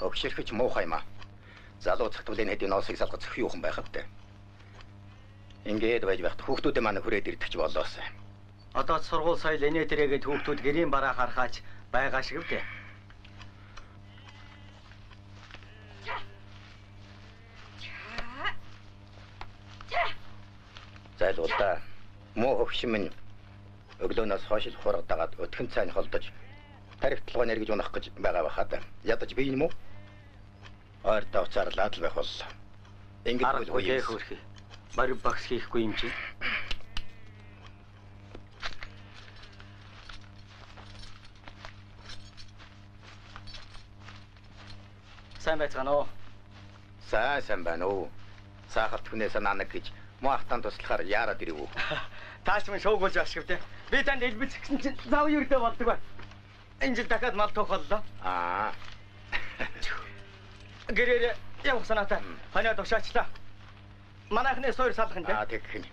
Хогширхэж муухай юм аа. Залуу цагтвалын хэдийн ноосыг салгаж юухан байхавтай. Ингээд байж байхад хүүхдүүдээ манай хүрээд ирдэг ч болоос. Одоо сургууль соёл инээ тэрэгээд хүүхдүүд гэрийн бараа харахаач байгаа шиг үү? Зайлуулда. Муу хөгшин минь өглөөнөөс хойш хургадагаад өтгөн цайны холдож тарихталгаа нэргэж унах гэж байгаа бахад ядаж бий юм уу? Ойртоо уцаарлаад л байх бол. Ингээд үгүй хөрхи. Барь багс хийхгүй юм чи. Сайн байцгаана уу? Сайн байна уу? Сахалт хүнээс нанаг гэж муахтан туслахаар яарад ирв үү? Тааш минь шуугуулж ашиг те. Би танд элбэж гисэн чинь зав юрдээ болдог бай. Энэ жил дахиад мал тухоллоо. Гэрээр явах санаатай. Ханаа тушаачлаа. Манайхны суур салах нь те. Тэг хин.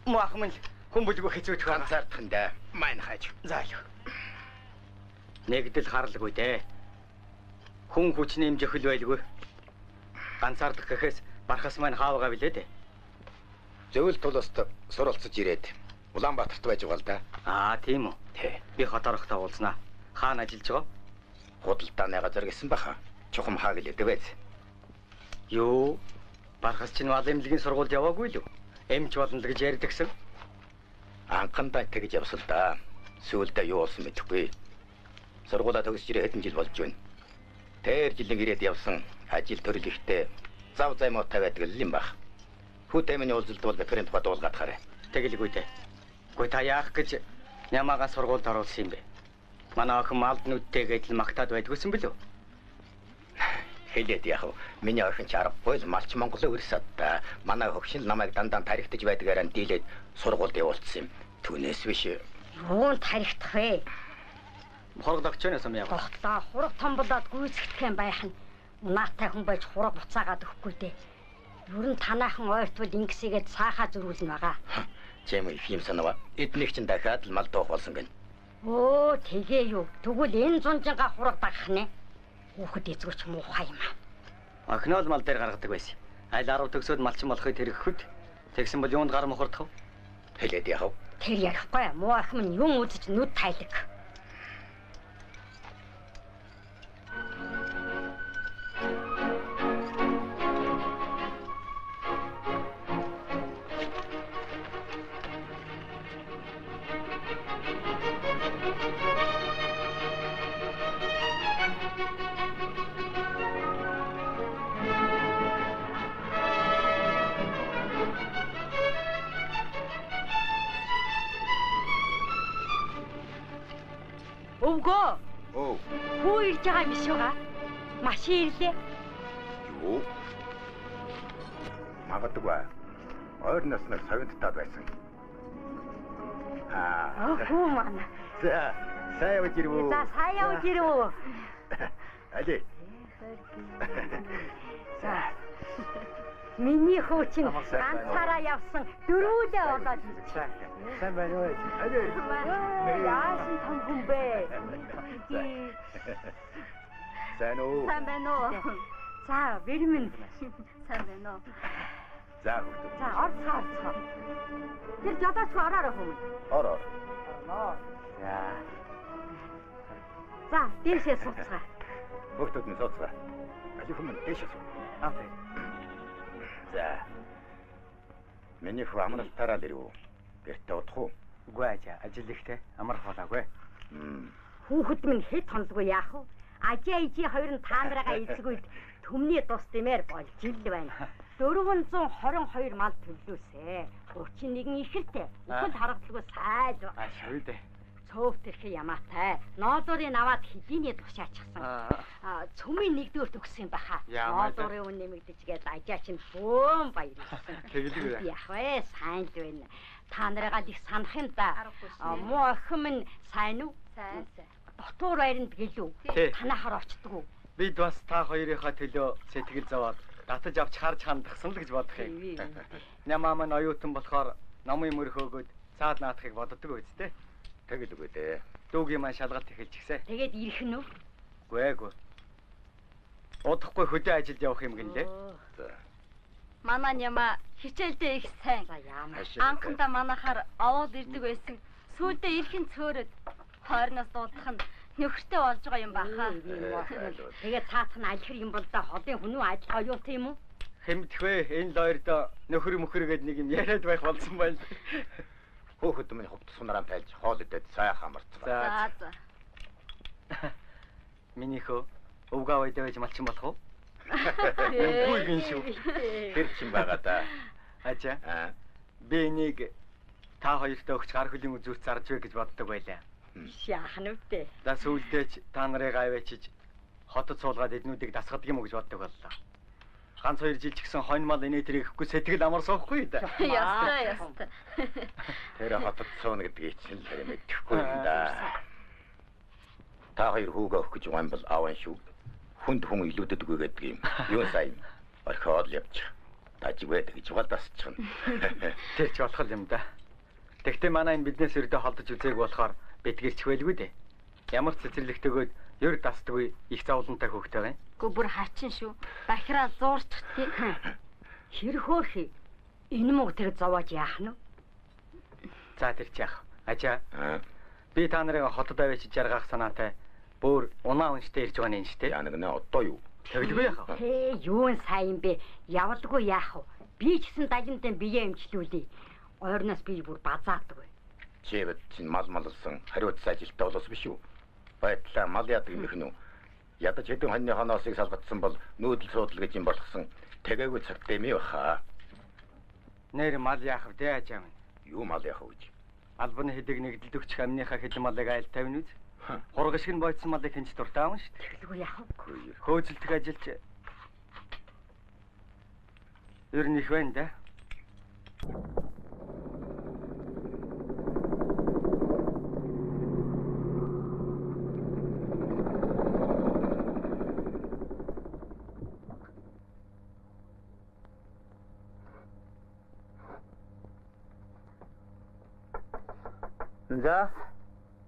Муах минь хүн бүлгүй хэцүүч ганцаардах нь да. Майн хайж. За юу. Нэгдэл харлгүй те. Хүн хүчний хэмжэхэл байлгүй. Ганцаардах гэхээс бархас маань хаавгаа билээ те. Зөвл туласт суралцж ирээд Улаанбаатарт байж байгаа л да. Тийм үү. Тий. Би хотоорохтой уулзнаа. Хаана ажиллаж байгаа? Худалдааны газар гэсэн баха. Чухам хаа гэлээдэг байц. Юу? Бархас чинь мал эмнэлгийн сургуульд яваагүй л үү? Эмч болно л гэж ярьдагсан. Анхандаа тэгж явсан да. Сүүлдээ юу болсон мэдэхгүй. Сургуулаа төгсөж ирээ хэдэн жил болж байна. Тэр жилийн ирээд явсан ажил төрөл ихтэй зав займуутай байдаг л юм бах. Хүүтэмний уулзалтууд бэкрийн тухайд уулгаад хараа. Тэгэлгүй дээ. Гүй та яах гэж Нямаагаа сургуульд оруулсан юм бэ? Манай охин малд нүдтэйгээд л магтаад байдгүйсэн бэлүү? Хэлээд яах вэ? Миний охин ч аргагүй л малч Монголоо өрсөд та. Манай хөгшин намайг дандаа тарихтаж байдгаараа дийлээд сургуульд явуулсан юм. Түүнээс биш. Юунд тарихтах вэ? Хургад огч өнөөс юм яа. Гохлоо хураг том болоод гүйцэтгэх юм байх нь. Унаатай хүн байж хураг буцаагаад өгөхгүй дээ. Ер нь танаахан ойртвол ингэсгээд саахаа зөрүүлнэ байгаа. Чэм юм санава. Эднийх чинь дахиад л мал дуух болсон гэн. Оо тэгээ юу. Тэгвэл энэ зунжингаа хураг дагах нэ. Хүүхэд эзгүүч муухай юм аа. Охиноо л мал дээр гаргадаг байсан. Айл 10 төгсөөд малчин болохыг тэрхэхэд тэгсэн бол юунд гар мохордох вэ? Хэлээд яах вэ? Тэр ярихгүй. Муу охин нь юм үзэж нүд тайлаг. Өвгөө. Хүү ирж байгаа юм шиг байгаа. Машин ирлээ. Юу? Магадгүй. Ойрноос нэг совинттай байсан. Хүү манай. Сайн явж ирв үү? За сайн явж ирв үү? Али. За. Миний хүү чинь ганцаараа явсан дөрүүлээ болоод ирчихсэн. Сайн байна уу? Яасан том хүн бэ? Сайн уу? Сайн байна уу? За, бэрмэн. Сайн байна уу? За, орцоо. Тэр жодооч ороорой хүмүүс. Ороо. За, дээшээ сууцгаа. Хүүхдүүд нь сууцгаа. Али хүмүүс дээшээ суу. За. Миний хүү амнаас тараад ирв. Гэртээ удах уу? Үгүй ажил ихтэй амарх болоогүй. Хүүхэд минь хэд хонлгүй яах вэ? Ажаа ижи хоёр нь таанараа эзгүүд төмний тус дэмээр болж ил байна. 422 мал төллөөсэй. 31 ихэртэй. Үхэл харагдaltaгүй сайд байна. Шгүй дээ. Цөв тэрхий ямаатай. Ноодорыг аваад хэдийний тушаачихсан. Цөмийн нэгдүгээр төгссөн баха. Ноодорын үн нэмэгдэж гээд ажаа чинь бөөм баярлсан. Тэгэлгүй. Яах вэ? Сайн л байна. Та нарыгаа их санах юм да. Муу охин минь сайн уу? Сайн. Дотор байранд гэлүү. Танахаар очдөг уу? Бид бас та хоёрынхаа төлөө сэтгэл зовоод татаж авч харж хандахсан л гэж бодох юм. Нямаа маань оюутан болохоор номын мөрхөөгөөд цаад наатахыг боддог үсттэй. Тэгэлгүй дээ. Дүүгийн маань шалгалт эхэлчихсэн. Тэгээд ирэх нь үү? Гүй. Удахгүй хөдөө ажилд явах юм гинлээ. Манай нямаа хичээлдээ их сайн. За яамаа. Анхандаа манахаар овоод ирдэг байсан. Сүүлдээ ирхэн цөөрөд хойрноос дуудах нь нөхөртэй болж байгаа юм баха. Тэгээд цаатах нь аль хэр юм бол да холын хүн үү ажил оюутай юм уу? Хэмдэх вэ? Энэ лойрдоо нөхөр мөхөргээд нэг юм яриад байх болсон байна. Хөөхд минь хувцсунараа тайлж хоол идээд сайхан амарцгаа. За за. Минийхөө өвгөө байд байж малчин болох уу? Үгүй гин шүү. Тэр чинь байгаа да. Ачаа. Би нэг та хоёртой өгч гар хөлийн үзүүрт зарж вэ гэж боддог байлаа. Яахан үтэ. За сүүлдээ ч та нарыг аваачиж хотод суулгаад эднүүдийг дасгадаг юм уу гэж боддог боллоо. Ганц 2 жил ч гэсэн хонь мал инээ тэрийг ихгүй сэтгэл амар суухгүй да. Яста. Тэр хотод суuna гэдгийг чинь л мэдэхгүй юм да. Та хоёр хүүгээ өгөх гэж байгаа юм бол ааван шүү. Хүнд хүн илүүдэд үгүй гэдэг юм. Юу сайн орхиод явчих. Тажигвэ гэж угаалдасчихна. Тэр ч болох юм да. Тэгтээ манай энэ биднээс өрдөө холдож үзээг болохоор бидгэрч байлгүй дээ. Ямар ч цэцэрлэгтэйгөөд ер дасдаггүй их зовлонтой хөөхтэй байна. Гү бүр хачин шүү. Бахираа зуурчих тий. Хэр хөөхий. Энэ мөг тэр зовоож яах нь? За тэр ч яах. Ачаа. Би та нарыг хотод аваачиж жаргах санаатай. Бүр унаа унштай ирж байгаа юм шүү дээ. Яа нэг нэ одоо юу? Тэгэлгүй яах вэ? Хээ юун сайн бэ? Явдаггүй яах вэ? Би ч гэсэн дажинтай биеэ эмчлүүлээ. Ойрноос би бүр базаадаггүй. Чивэд чинь мал малсан хариуц ажилтаа болоос биш үү? Байтлаа мал яадаг юм хинүү. Ядаж хэдэн хоньны хоноосыг салгацсан бол нүүдэл суудал гэж юм болгосон. Тэгээгүй цагт эми баха. Нэр мал яах вэ ачаа минь? Юу мал яах вэ? Албаны хэдэг нэгдэлд өгч амныхаа хэдэн малыг айл тавина үз. Хургаш гин бойцсон малыг хинч дуртай аав шүү дээ. Тэгэлгүй яах вэ? Хөөцөлдөх ажилч ер нь их байна да. За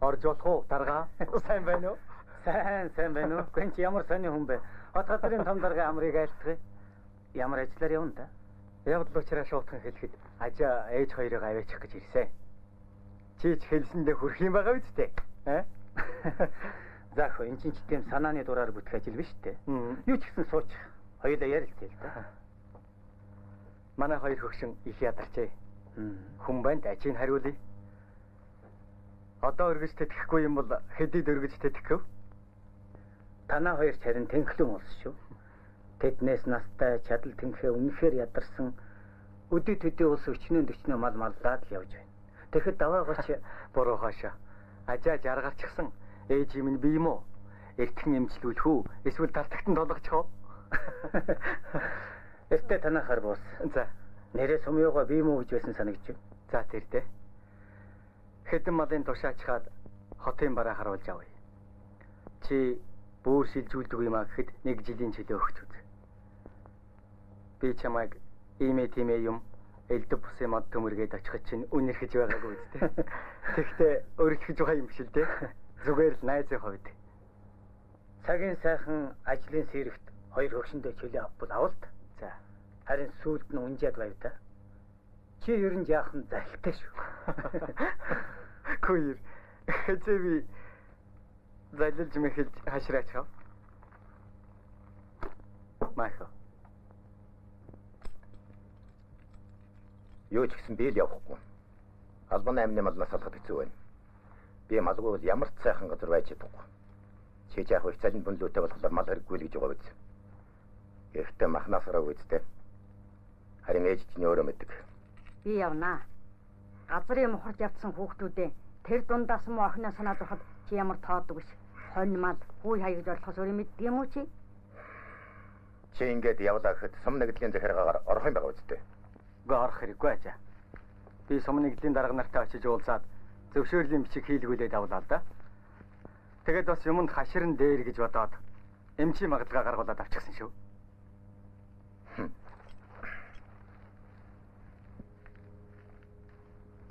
Орж болох уу дарга? Сайн байна уу? сайн байна уу? Гэнч ямар сони хүн бэ? Хот хатрын том дарга амрыг айлтгая. Ямар ажиллаар явна да? Явдал учраас шуутхан хэлэхэд ажаа ээж хоёрыг аваачих гэж ирсэн. Чи ч хэлсэндээ хүрх юм байгаа үстэй. За хөө эн чинь ч тийм санааны дураар бүтгэх ажил биш үү? Юу ч гэсэн суучих. Хоёулаа ярилцъя л да. Манай хоёр хөгшин их ядарчээ. Хүн байна ажийг хариулъя. Одоо өргөж тэтгэхгүй юм бол хэдийд өргөж тэтгэв? Танаа хоёр харин тэнхлэн ус шүү. Тэднээс настай чадал тэнхээ үнэхээр ядарсан өдөө төдөө ус өчнөө дөчнөө мал маллаад л явж байна. Тэгэхэд даваагаач буруу хаашаа. Ажаа жаргарчихсан ээж юм нь би юм уу? Эртхэн эмчлүүлэх үү? Эсвэл тартагтан толгочих уу? Эртээ танахаар буус. За. Нэрээ сумьёогоо би юм уу гэж байсан санагдаж байна. За тэр дээ. Хэдэн малын тушаачхаад хотын бараа харуулж авъя. Чи бүр шилжүүлдэг юм а гэхэд 1 жилийн чөлөө өгч үз. Би чамайг тиймээ юм элдв бусын мод төмөргээд очиход чинь үнэрхэж байгаагүй үстэй. Тэгэхдээ өөрчлөж байгаа юм биш л дээ. Зүгээр л найзын хувьд. Цагийн сайхан ажлын сэрэгт хоёр хөгшөндөө чөлөө авбал авалт. За. Харин сүүлд нь унжаад байв да. Чи ер нь яахан залтай шүү. Күйр. Хэзээ залилж мэхэлж хашраач хав. Майхо. Юу ч гэсэн би л явахгүй. Албаны амны малнаас салгах хэцүү байна. Би малгүй бол ямар ч сайхан газар байж чадахгүй. Чи яах вэ? Цалин бүнлүүтэй болохоор мал хэрэггүй л гэж байгаа биз. Гэхдээ махнасараа үздэй. Харин ээж чинь өөрөө мэддэг. Би явнаа. Газрын мохорж явцсан хүүхдүүдээ тэр дундаас муу охиноо санаад байхад чи ямар тоодог биш. Хонь мал хүй хаягж болохоос өөрөө мэддэг юм уу чи? Чи ингээд явлаа гэхэд сум нэгдлийн захиргаагаар орох юм байгаа үстэй. Гээ орох хэрэггүй ажаа. Би сум нэгдлийн дарга нартай очиж уулзаад зөвшөөрлийн бичиг хийлгүүлээд авлаа л да. Тэгээд бас юмд хаширн дээр гэж бодоод эмчи магадлага гаргуулад авчихсан шүү.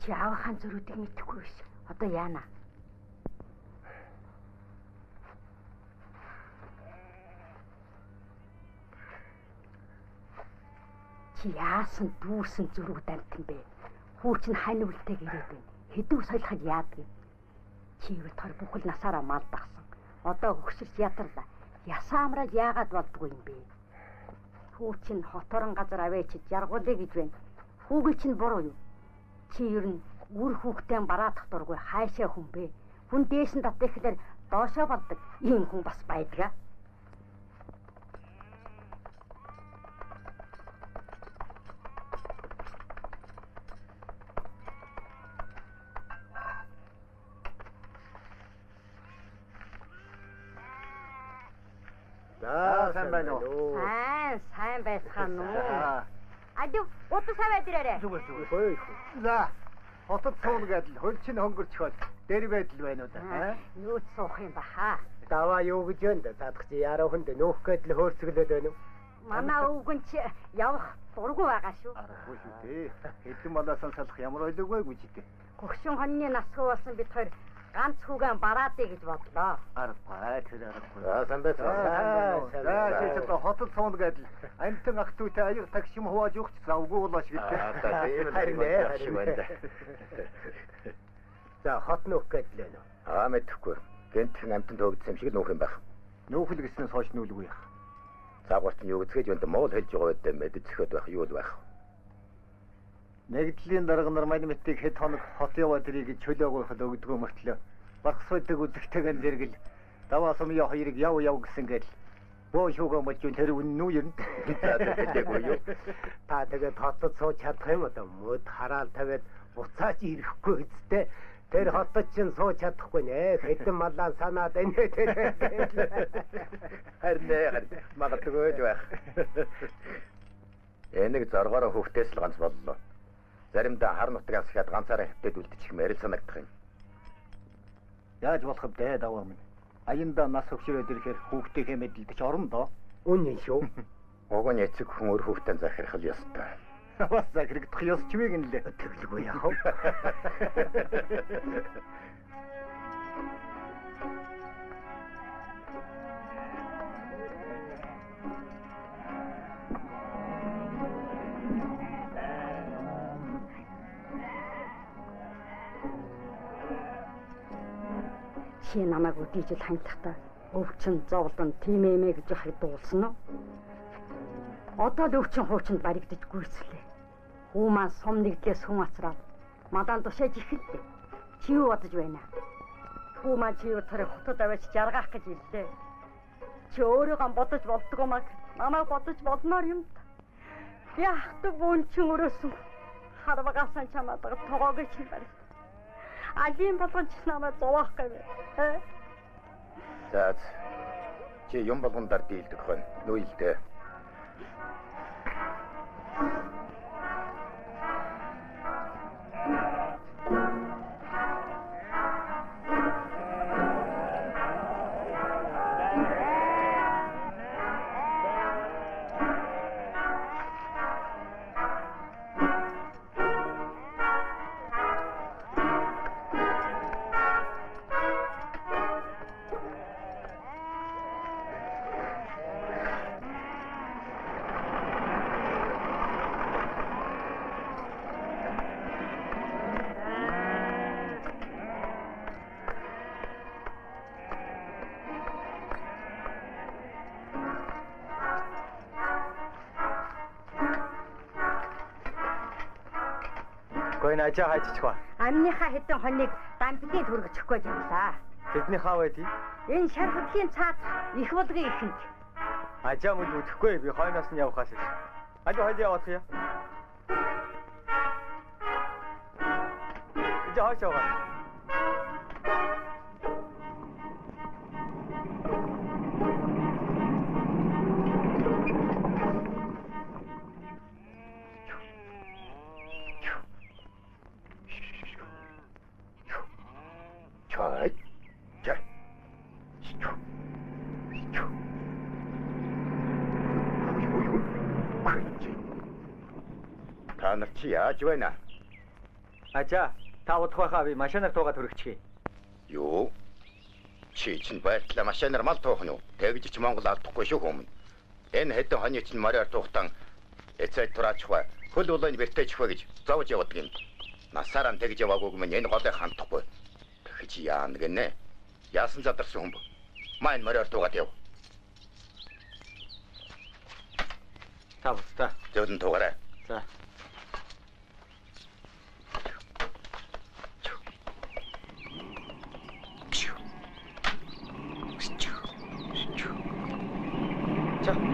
Чи аавынхаа зөрүүдийг мэдэхгүй биш. Одоо яана? Чи яасан дүүсэн зүрх дамтан бэ? Хүү чинь хань үлтэйг ирээд байна. Хэдүү солиход яадаг юм? Чи ивэл төр бүхэл насаараа малдагсан. Одоо хөксөрч ядарлаа. Ясаамрал яагаад болдгоо юм бэ? Хүү чинь хоторон газар авэачиж яргуулъя гэж байна. Хүүгээ чинь буруу юу? Чи ер нь үр хүүхдээ бараадах дургүй хайшаа хүн бэ? Хүн дээш нь татах гэхээр доошоо болдог. Ийм хүн бас байдаг. сайн байна уу? Сайн байсхан уу? Адуу утас аваад ирээрэй. Зүгээр. За. Хотод суун гэдэл хөлчин хөнгөрчхөд дээр байдал байна уу да? Нүүц суух юм баха. Даваа юу гэж байна да? Цаадах чи яруу хүнд нөөх гэдэл хөөрцөглөд байна уу? Манай өвгөн чи явах дургүй байгаа шүү. Аргагүй шүү дээ. Хэдэн малаасан салах ямар ойлгүй гэж дээ. Гөгшин хоньны насгүй болсон бид хоёр ганц хүүгэн бараадъя гэж бодлоо. Аргагүй тэр аргагүй. За сайн байна. За чи хотод суун гэдэл амтан ах түүтэй аяг такшим хувааж өгч завгүй болооч гэдэг. Харин байна. За хот нөөх гэдэл байна уу? Мэдэхгүй. Гэнтхэн амтан тоогдсон юм шиг нөөх юм байх. Нөөхөл гэснээр хойш нүүлгүй яах. Цаагаарт нь юу гэцгээж өнтө моол хэлж байгаа байдаа мэдчихэхэд байх юу л байх. Нэгдлийн дарга нар мань мэтийг хэд хоног хот яваад ирийг чөлөөгөөхөд өгдгөө мөртлөө. Багсвэдэг үзэгтэйгэн зэрэгэл даваа сумын хоёрыг яв гэсэн гээл. Бөө шүүгэн болж тэр үнэн үү юм. Тэгээгүй юу. Та тэгээд хотод сууж чадах юм одоо мөд хараал тавиад буцаач ирэхгүй үсттэй. Тэр хотод чинь сууж чадахгүй нэ. Хэдэн малаа санаад энэ тэр. Харин магадгүй л байх. Энийг зоргоор хөвгтөөс л ганц боллоо. Заримдаа хар нутгаас ихэд ганцаараа хөвтөд үлдчих мэрэл санагдах юм. Яаж болох вэ даваа минь? Аянда нас өгшрөөд ирэхээр хүүхдийнхээ мэдлэлдэж орно доо. Үнэн шүү. Уг нь эцэг хүн өөр хүүхдэн захирах л ёстой. Бас захирагдах ёс ч вэ гэнэ лээ. Тэглгүй яах вэ? Чи намайг үдийжил хандлахтаа өвчин зовлон тийм эмэ гэж яхад дуулсан уу? Одоо л өвчин хуучинд баригдаж гүйцэлээ. Хүү маань сум нэгдлээс хүн ацраад мадаан тушааж ихэдтэй. Чи юу бодож байна? Хүү маань чи юу тэр хотод аваач жаргах гэж хэллээ. Чи өөрийгөө бодож болдгоо маа намайг бодож болмоор юм. Яахт бүүнчин өрөөсөн харвагасан чамаад тоогоо чи барь. Алийн болгон ч намайг зовоох гэвэ. За чи юм болгондар дийлдэг хон нүйлдэ. Гойн ажаа хайчих ба. Амныхаа хэдэн хоног дампдын төргөж өгөхгүй явлаа. Тэдний хаа байдгийг? Энэ шар хөдлийн цаад их болгын ихэнд. Ажаа мөн үдэхгүй би хойноос нь явахаас. Алуу хойлоо явах юм. Ижаа хойш яваа. Та нар чи яаж байна? Ажаа, та удах байхаа би машинаар туугаад хүрчихье. Юу? Чи чинь байтлаа машинаар мал туухна уу? Тэгж ч Монгол алдахгүй шүү хүмүүн. Энэ хэдэн хоны чинь мороор туухтан Эцэг тураачихва. Хөл улаан бэртэйчихва гэж зовж явдаг юм. Насаараа тэгж яваагүй минь энэ голыг хандахгүй. Тэгэж яана гинэ. Яасан задарсан хүн. Маань мороор тугаад яв. Та буцаа. Зөөлөн тугаарай. За. 자. 자. 자.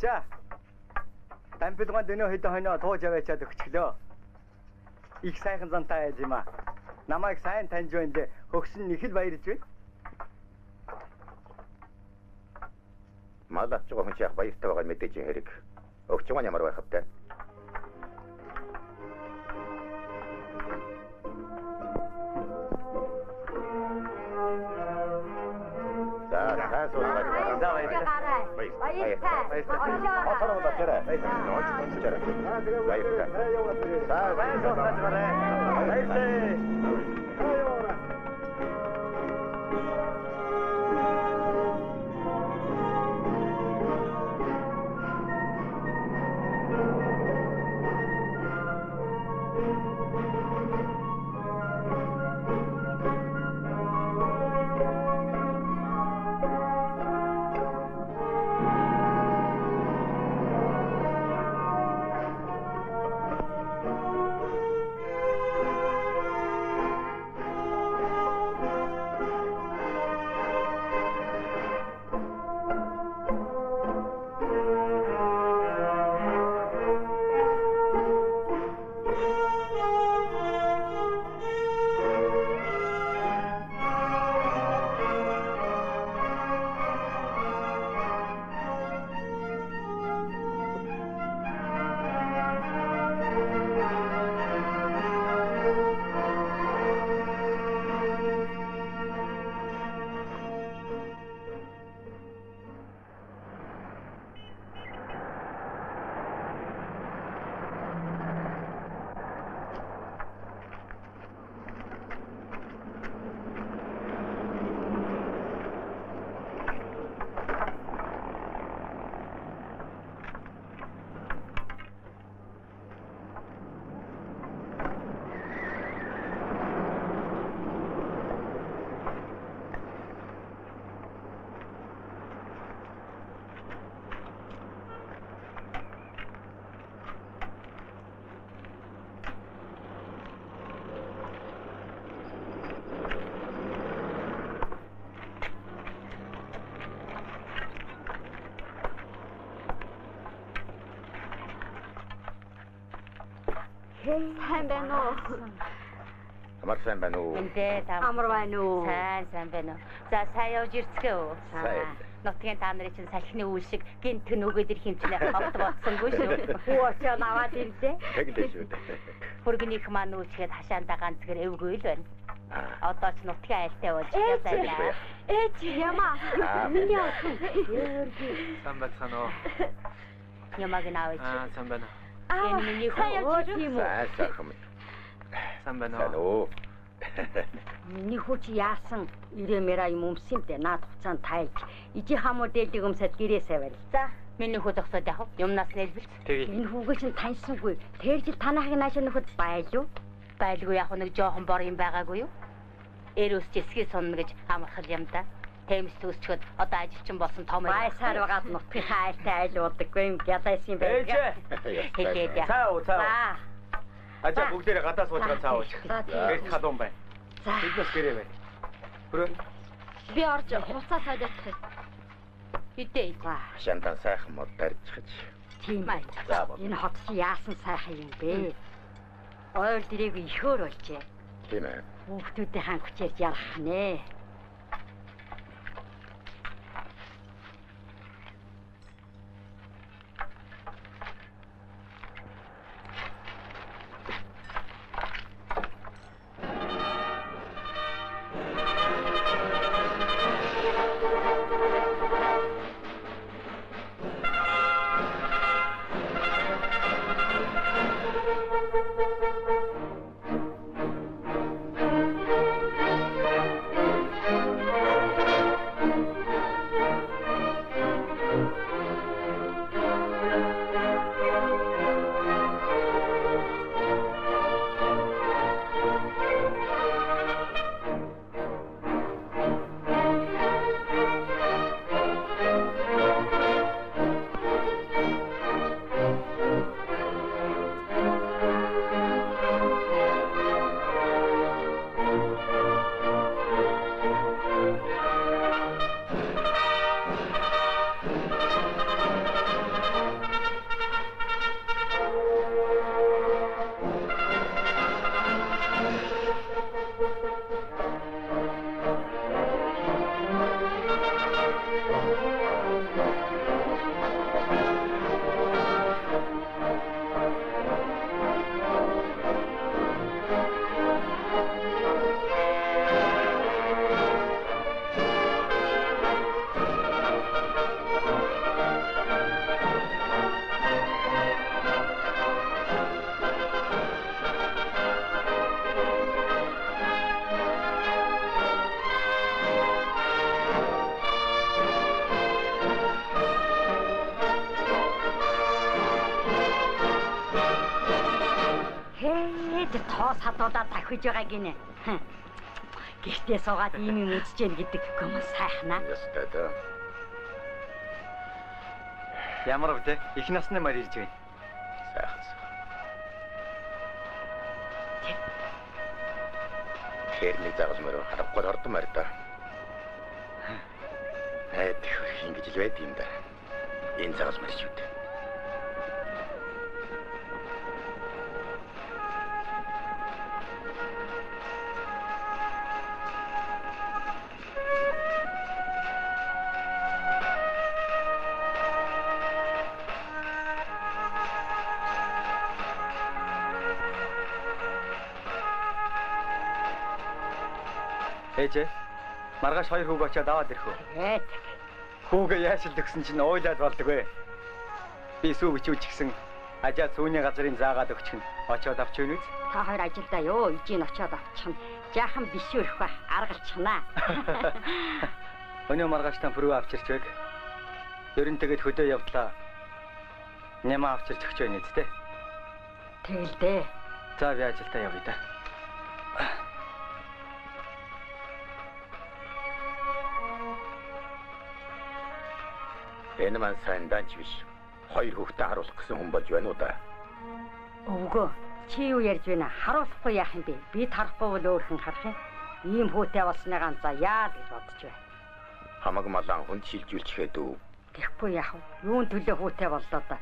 자, 담배동안 너네 회도 하나 더 잡아야지 그치려. их сайхан зантай айж юм аа. Намайг сайн таньж байна. Хөгсөн их л баярлж байна. Малач жоо хүн чих баяртай байгаа мэдээж хэрэг. Өгч байгаа ямар байх вэ? сайн байна уу? Амар сайн байна уу? Эндээ та Амар байна уу? сайн байна уу? За сайн явж ирцгээ үү? Сайн. Нутгийн та нарын чинь салхины үйл шиг гинт нөгөөд ирэх юм чинь огт бодсонгүй шүү. Уусаа наваад ирлээ. Тэгэлээ шүү дээ. Хөргөнийх маань үүсгээд хашаандаа ганцгэр эвгүй л байна. Одоо ч нутгийн айлтай болж байна. Ээж яма. Миний охин. Сайн байна уу? Ямаг наавч. Сайн байна. Энэ миний хөө тийм үү? Сайхан. Сайн байна Сайн уу? Миний хүч яасан ирэмэра юм өмсөмтэй наад хуцаанд тайлж. Ижи хамуу дээлдэг өмсөд гэрээсээ барил. За миний хүү зогсоод яах вэ? Юмнаас нэлбэл. Энэ хүүгээ чинь таньсангүй. Тэр жил танахыг наашаа нөхөд байлуу. Байлгүй яг нэг жоохон бор юм байгаагүй юу? Эр өсч эсхий сонно гэж амархал юм да. Тэмс төсчөд одоо ажилчин болсон том байсаар байгаад нутгийн айлтай айлуудаггүй юм ядаас юм байна. Хэлээд яа. Цаа уу. За. Ачаа бүгдээрээ гадаас суучгаа цаа ууч. За, тийм. Гэрт хадуун байна. За. Биднес гэрээ байна. Хүрээ. Би орж хуцаа сайдах. Хитээ. Шандан сайхан мод барьж гэж. Тийм бай. За бол. Энэ хот чи яасан сайхан юм бэ? Ойр дэрээгүй ихөр болжээ. Тийм ээ. Хүүхдүүдийн хан хүчээр ярах нэ. Тоо садуудаа дахиж байгаа гинэ. Гэртээ суугаад ийм юм үзэж яах гэдэг гомс сайхнаа. Ястай да. Ямар вэ? Их насны мар ирж байна. Сайхан. Хэрний загалмаар харахгүй ордон мар да. Ингэж л байд юм да. Энэ загалмар шүү дээ. Ээжээ, маргааш 2 хүүг очиад аваад ирэх үү? Эт. Хүүгээ яашил төгсөн чинь уйлаад болдог вэ? Би сүү бичүүлчихсэн ажаа сүүний газрын заагаад өгчих нь очиод авч өгнө үз? Та хоёр ажилдаа ёо, ижийг очиод авчих нь. Жаахан бишүүрэх ба аргалчихнаа. Өнөө маргааш та пүрүү авчирч байг. Ер нь тэгээд хөдөө явдлаа. Нямаа авчирч өгч байна үсттэй. Тэгэл дээ. За би ажилдаа явъя да. Энэ маань сайн данч биш. 2 хүүхдээ харуулах гэсэн хүн болж байна уу да? Өвгөө, чи юу ярьж байна? Харуулахгүй яах юм бэ? Би тарахгүй бол өөрхөн харах юм. Ийм хүүтэй болсныгаа за яа гэж бодож байна. Хамаг малан хүнд шилжүүлчихэд үү? Тэгэхгүй яах вэ? Юун төлөө хүүтэй боллоо да?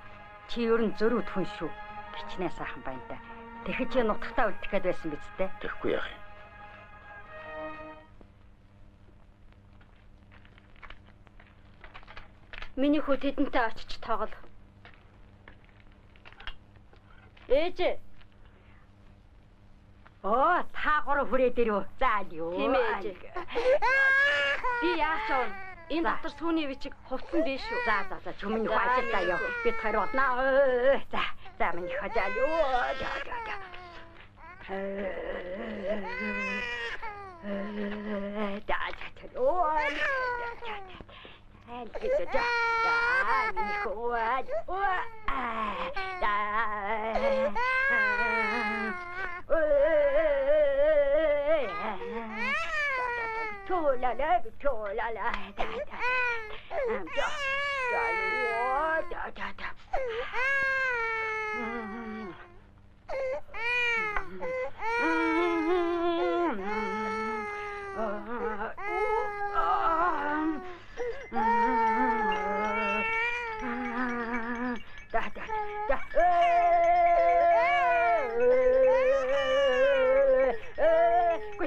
Чи ер нь зөрүүд хүн шүү. Гичнээ сайхан байна да. Тэгэхэд чи нутагтаа үлдэх гээд байсан биз дээ? Тэгэхгүй яах юм? Миний хүү тэдэнтэй очиж тогло. Ээж. Оо, та гурав хүрээ дэрв. За юу. Тийм ээж. Би яач вэ? Энэ дотор сүүний бичиг хувцсан дээ шүү. За чүмэн их ажилдаа яв. Би тэр боднаа. За миний хажаал юу.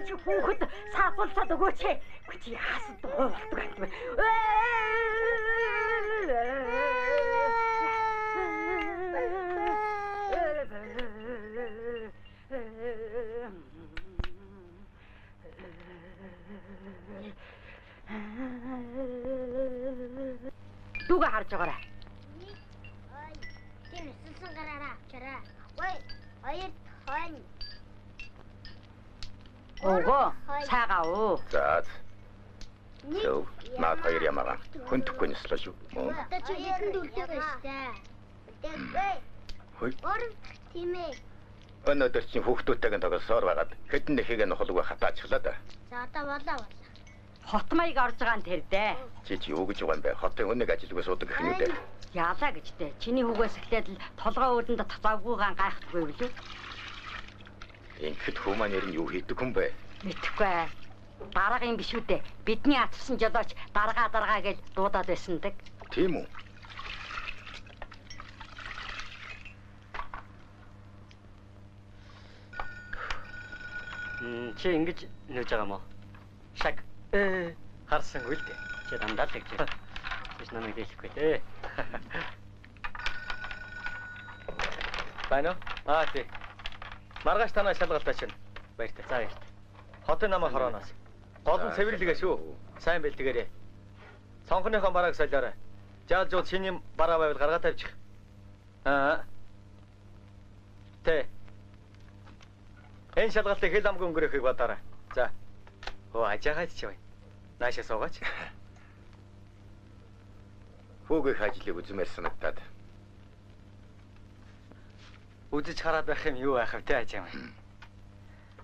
гэж хүүхэд саатуулсаад өгөөч. Чи яасан дуулдаг юм бэ? Дүүгээ харж байгаарай. Тийм өссөн гараараа авчаарай. Ой, хоёр хойно. Ого, цаагаа уу. За. Зөв. Наад хоёр ямаага хөндөхгүй нэслээ шүү. Мөн. Одоо чи хэдэн дүрдэг байштай. Тэгвээ. Хөөе. Орон тийм ээ. Өнөөдөр чинь хүүхдүүдтэйгээ тоглосоор байгаад хэдэн нэхийг нь хулууга хатаачлаа да. За одоо болоо. Хот маяг орж байгаа нь тэр дээ. Чи юу гэж байгаа юм бэ? Хотын өнөг ажилгүй суудаг гэх юм үү? Яалаа гэжтэй. Чиний хүүгээс эхлээд л толгой өөдөнд тавгуугаан гайхдаггүй билүү? Ингээд хүмүүс нэр нь юу хийдэг юм бэ? Мэдхгүй. Дараагийн биш үү дээ. Бидний атсан жолооч даргаа гэж дуудаад байсандаг. Тийм үү? Чи ингэж нөөж байгаа юм уу? Шаг. Харсангүй л дээ. Чи дандаа л тэгж. Биш намайг дэлэхгүй дээ. Байна уу? Тий. Маргааш танаа шалгалтаа чинь. Баяртай. За баяртай. Хотын намаа хорооноос. Гол нь цэвэрлэгээ шүү. Сайн бэлтгээрэй. Цонхныхон барааг солиорой. Жаалжууд шиний бараа байвал гаргаа тавьчих. Тэ. Энэ шалгалтыг хэл амгүй өнгөрөхийг бодоорой. За. Ажаагаад чи бай. Наашаа суугаач. Хүүгийн ажлыг үзмээр санагдаад. Үзэж хараад байх юм юу байх вэ те ажаа маань.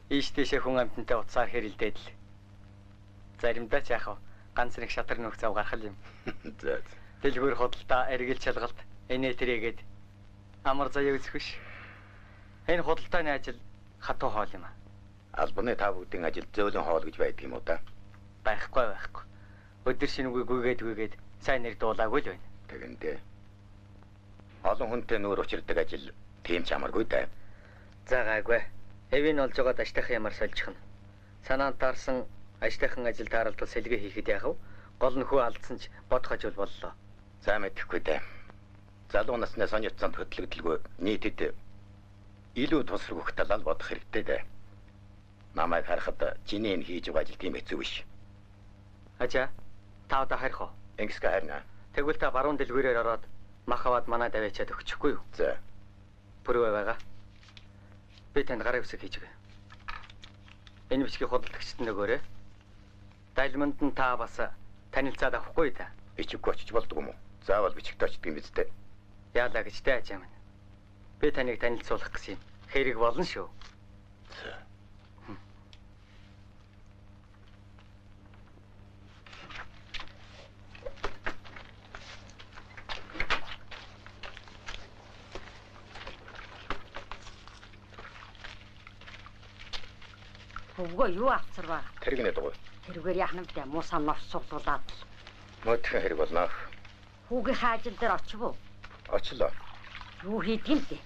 Ийш тийшээ хүн амтантай уцаар хэрэлдээд л. Заримдаа ч яах вэ? Ганц нэг шатар нүх зав гарах юм. За. Дэлгүүр худалдаа, эргэл шалгалт, энэ тэрэгээд амар заяа үзэхвш. Энэ худалдааны ажил хатуу хоол юм аа. Албаны та бүгдийн ажил зөөлөн хоол гэж байдаг юм уу та? Байхгүй. Өдөр шинэгүй гүйгээд сайн нэр дуулаагүй л байна. Тэгэндээ. Олон хүнтэй нүүр учирдаг ажил тийм ч амаргүй да. За гайгүй. Эвийн олж байгаад аштайхан ямар сольжих нь. Санаанд таарсан аштайхан ажил тааралдал сэлгээ хийхэд яах вэ? Гол нөхөө алдсан ч бодох ажил боллоо. За мэдэхгүй да. Залуу насны сонирцсонд хөтлөгдөлгүй нийтэд илүү тусраг хөх талаар бодох хэрэгтэй да. Намайг харахад чиний энэ хийж байгаа ажил тийм хэцүү биш. Ачаа, та одоо харих уу? Ингэсгээ харна. Тэгвэл та баруун дэлгүүрээр ороод мах аваад манайд аваачаад өгчихгүй юу? За. Пүрвэ байгаа. Би танд гарын үсэг хийж өгье. Энэ бичгийг худалдагчд нөгөөрэй. Дайлманд нь та бас танилцаад авахгүй та. Бичиггүй очиж болдгоо юм уу? Заавал бичигтэй очдөг юм биз дээ. Яалаа гэжтэй ажаа минь. Би таныг танилцуулах гэсэн юм. Хэрэг болно шүү. За. Өвгөө юу авцар баг. Тэргэнэ дугуй. Тэргээр яах нь вэ? Муусаа новс суглуулаад л. Мөдхөн хэрэг болно. Хүүгийн хаажил дээр очив уу? Очлоо. Юу хийдэг юм бэ?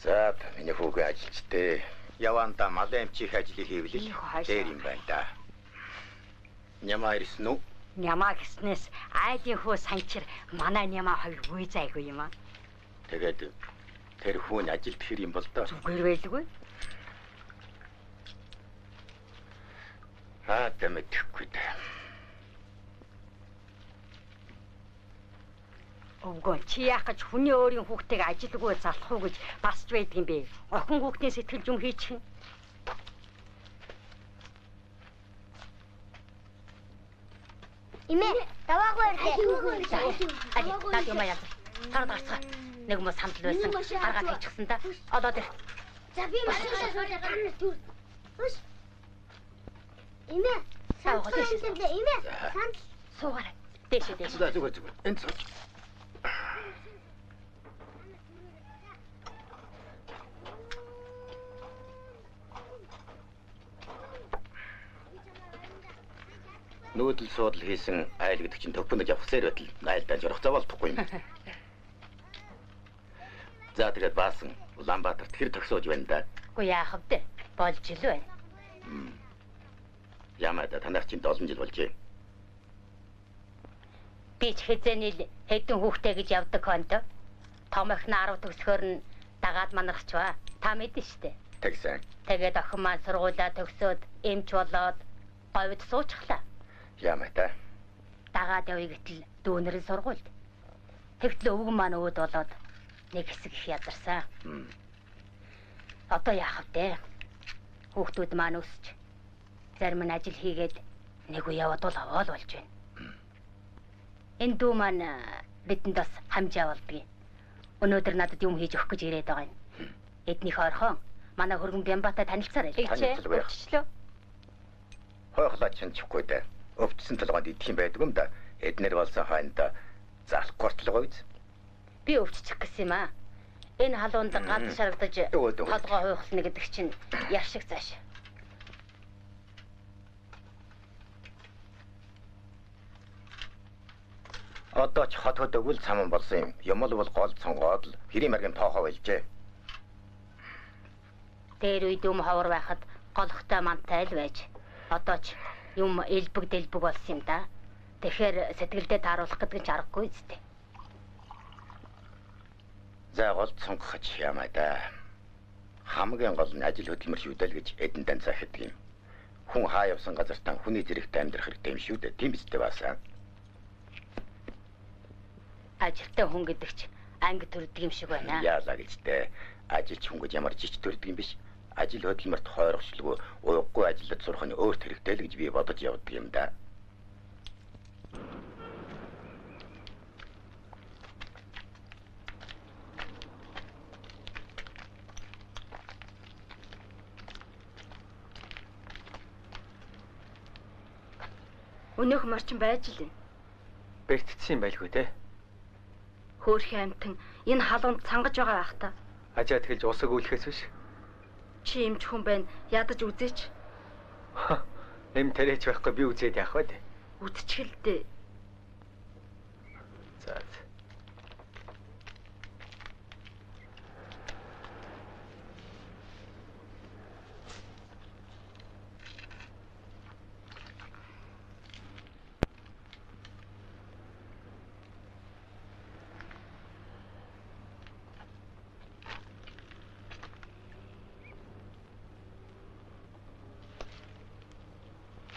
За, миний хүүгийн ажилчтэй. Яванда малын эмчих ажлыг хийвэл дээр юм байна да. Нямаа ирсэн үү? Нямаа гэснээс айдын хөө санчир манай нямаа хоёр үе зайгүй юм аа. Тэгээд тэр хүн ажилд хэр юм бол доо. Зүгээр байлгүй. Мэдхгүй да. Өвгөө чи яах гэж хүний өөрийн хүүхдтэйг ажилгүй залах уу гэж басж байдаг юм бэ? Охин хүүхдийн сэтгэл зүйн хийчих нь. Имэ, даваагүй ирлээ. Наад юм яа. Тараад гарцгаа. Нэг хүмүүс хамтл байсан. Гаргаад хийчихсэн та. Одоо тэр. За би машинаа суулгаад түр. Хүш. Имэ, имэ. Сан Суугаарай. Дээшээ. Зүгээр. Энд сууж. Нүүдэл суудал хийсэн айл гэдэг чинь төгпөнөж явахсаар байтал найлдаа жорох заволдохгүй юм. За тэгээд баасан Улаанбаатарт хэр төгсөөж байна да. Үгүй яах вэ? Болж ил байна. Ямаада танаас чинь 7 жил болжээ. Би ч хэзээний хэдэн хүүхдээ гэж явдаг хонто. Том охин 10 төгсгөр нь дагаад манарчваа. Та мэдэн штэ. Тэгсэн. Тэгээд охин маань сургуулаа төгсөөд эмч болоод говьд суучглаа. Ямаада. Дагаад явъя гэтэл дүүнэр нь сургуульд. Тэгтэл өвгөн маань өөд болоод нэг хэсэг их ядарсан. Одоо яах вэ? Хүүхдүүд маань өсч зарим нь ажил хийгээд нэг үе яваад бол аваад болж байна. Энэ дүү маань бидэнд бас хамжаа болдгийг. Өнөөдөр надад юм хийж өгөх гэж ирээд байгаа юм. Эднийх орхон манай хөргөн Бямбатай танилцаарай. Өвчлөө. Хойхлаа чинь чихгүй дээ. Өвчсөн толгойд идэх юм байдаг юм да. Эднэр болсон хойно залахгүй толгой үз. Би өвччих гэсэн юм аа. Энэ халуунд гад шаргадаж толгой хуйхлна гэдэг чинь яшиг зааш. Одоо ч хот хот өгөл цаман болсон юм. Юм бол гол цонгоод л хэрийн маргийн тоохоо байлжээ. Дээр үед юм ховор байхад голхтой мантай л байж. Одоо ч юм элбэг дэлбэг болсон юм да. Тэгэхээр сэтгэлдээ тааруулах гэдэг ч аргагүй зү. За гол цонгохч ямаа да. Хамгийн гол нь ажил хөдөлмөр шүүдэл гэж эдэн данцаа хэдэг юм. Хүн хаа явсан газартаа хүний зэрэгтэй амьдрах хэрэгтэй юм шүү дээ. Тийм биз дээ баасаа. Ажилтай хүн гэдэг ч анги төрдөг юм шиг байна. Яалаа гэжтэй. Ажилч хүн гэж ямар жиж төрдөг юм биш. Ажил хөдөлмөрт хойрогчлгүй уйггүй ажиллаж сурах нь өөрт хэрэгтэй л гэж би бодож явдаг юм да. Өнөөх марчин байж л юм. Бэртцсэн байлгүй те. Хөөрхөн амтан энэ халуунд цангаж байгаа байх та. Ажаа тэгэлж усаг үлэхээс биш. Чи эмч хүн байна. Ядаж үзээч. Эм тариач байхгүй би үзээд яах вэ? Үдчихэлдээ. За.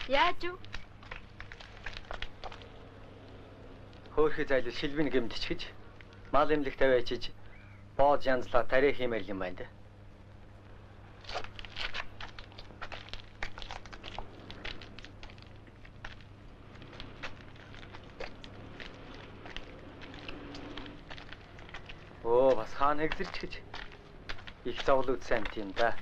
Яаж юу? Хөөхий зайлшгүй шилбэн гэмтчихэж мал эмнэлэг тавиачиж бооз янзлаа тариа хиймээр юм байна. Оо бас хаан хэглэрч гэж их зовлон үтсэн юм да.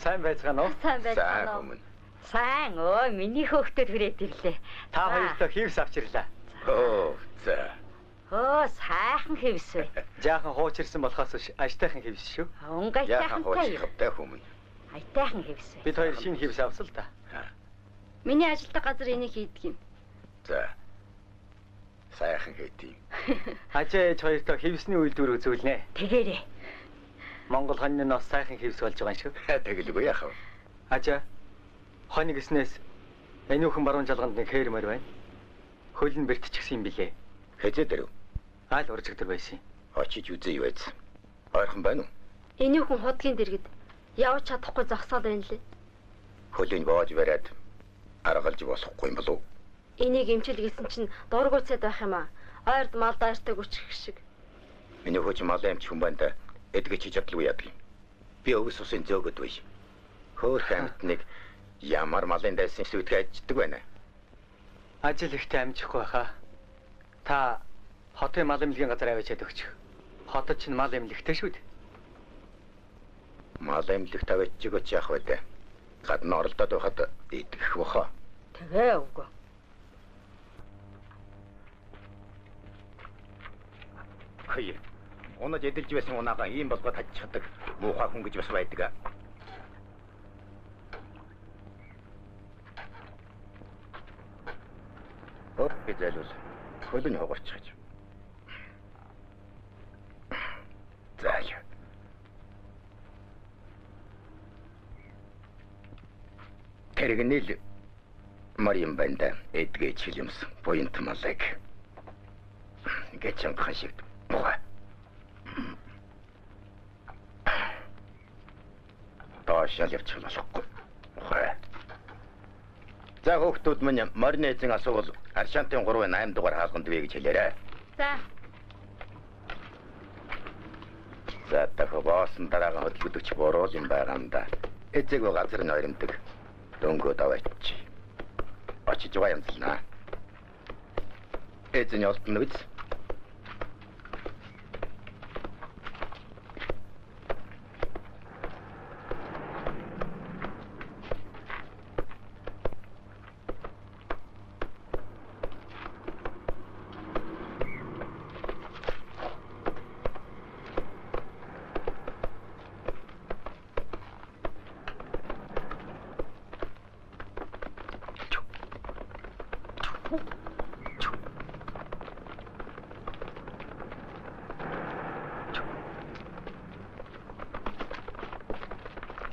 Сайн байцгаана уу? Сайн байцгаана уу? Сайн өө миний хөөхтөд хүрээд ирлээ. Та хоёроо хивс авчирлаа. Оо за. Оо сайхан хивс. Жаахан хуучирсан болохоос аштайхан хивс шүү. Яахан Унгайтайхан хуучрахтай хүмүүс. Айтайхан хивс. Бид хоёр шинэ хивс авсан л да. Миний ажилтдаг газар энийг хийдэг юм. За. Сайхан хийдий. Ажээ хоёроо хивсний үйлдвэр үзүүлнэ. Тэгээрээ. Монгол хоньны нас сайхан хивс болж байгаа юм шүү. Тэгэлгүй яах вэ? Ажаа хонь гиснээс энүүхэн баруун жалганд нэг хээрмэр байна. Хөл нь бэртчихсэн юм билээ. Хэзээ дэрв? Айл уржигдэр байсан. Очиж үзье юу байц. Ойрхон байна уу? Энийг хүн хотлын дэргэд явж чадахгүй зогсоод байна лээ. Хөлийн боож бариад аргалж болохгүй юм болов уу? Энийг эмчил гэсэн чинь дургуй цайд байх юм аа. Ойрд мал дайртаг үчих шиг. Миний хөөч мал амч хүн байна да. Эдгэж хийж чадлагүй яадаг юм. Би өвс усын зөөгд байж. Хөөх амтныг ямар малын дайсан сүйтгэ аждаг байна. Ажил ихтэй амжихгүй байхаа. Та хотын мал эмнэлгийн газар аваачаад өгчих. Хотод чинь мал эмнэлэгтэй шүү дээ. Мал эмнэлэгт аваачиг оч яах вэ дээ? Гадна оролдоод байхад идэх бохоо. Тэгээ үгүй. Хөөе. Унаж эдэлж байсан унаага ийм болгоод хажчихдаг. Муухай хүн гэж бас байдаг. Окей, залуул. Хөлөний хугарч гэж. Тэрэгнэл Марим банда эдгээ чилэмс поинт малэг. Гэчэн хашиг. Муха. Таашаал явчих болохгүй. Муха. За хүүхдүүд минь Марины эзэн асуувал Аршантын 3-8 дугаар хаалганд вэ гэж хэлээрэй. За. За тахобоосон дараагийн хөдөлгөдөч буруу юм байгаа юм да. Эцэг газар нь ойрмдаг. Дөнгөө даваач. Очиж байгаа юм зэлнэ. Эзэн олдно биз?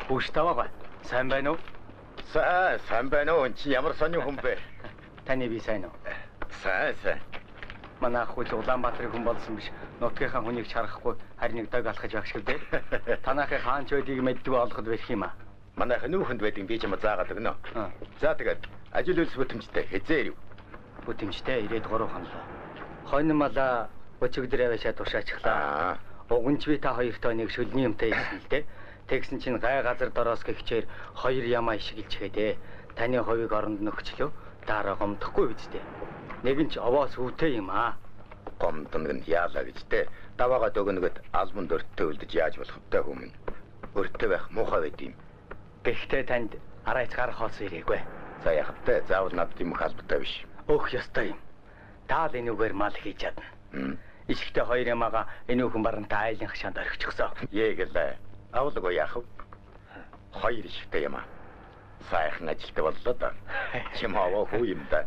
Бүш таваа. Сайн байна уу? Сайн байна уу? Чи ямар сонин хүн бэ? Таны би сайн уу? Сайн. Манай ах үл Улаанбаатарын хүн болсон биш. Нутгийнхаа хүнийг чарахгүй харин нэг дог алхаж байх шиг дээ. Танахын хаан ч байдгийг мэддэг олоход байх юм аа. Манайх нүүхэнд байдаг би ч юм заагаад өгнө. За тэгээд ажил үйлс бүтэмжтэй хязээр юу? Бүтэмжтэй 93 хонлоо. Хонь мала өчигдөр аваашаа тушаачлаа. Уганч би та хоёртой нэг шүлний юмтай ирсэн л дээ. Тэгсэн чинь гай газар дороос гихчээр 2 ямаа ишгэлж хэдэ. Таны хувийг оронд нөхчлөө. Дараа гомдохгүй биз дээ. Нэг нь ч овоос өвтэй юм аа. Гомдонг нь яалаа гэж дээ. Даваагаа дөгнөгөд албанд өртөө үлдэж яаж болох вэ хүмүүс? Өртөө байх муухай байд юм. Гэхдээ танд арайч гарах хоос ирээгүй. За яах вэ? Заавал надад юм халбтай биш. Өөх ёстой юм. Таал энүүгээр мал хийж чадна. Ишгтэй 2 ямаага энүүхэн барантай айлын хашаанд орхичихсон. Եгэлээ. Авлаго яах вэ? 2 ишгтэй ямаа. Сайхан ажилтдаг боллоо да. Чим хаваа хүү юм да.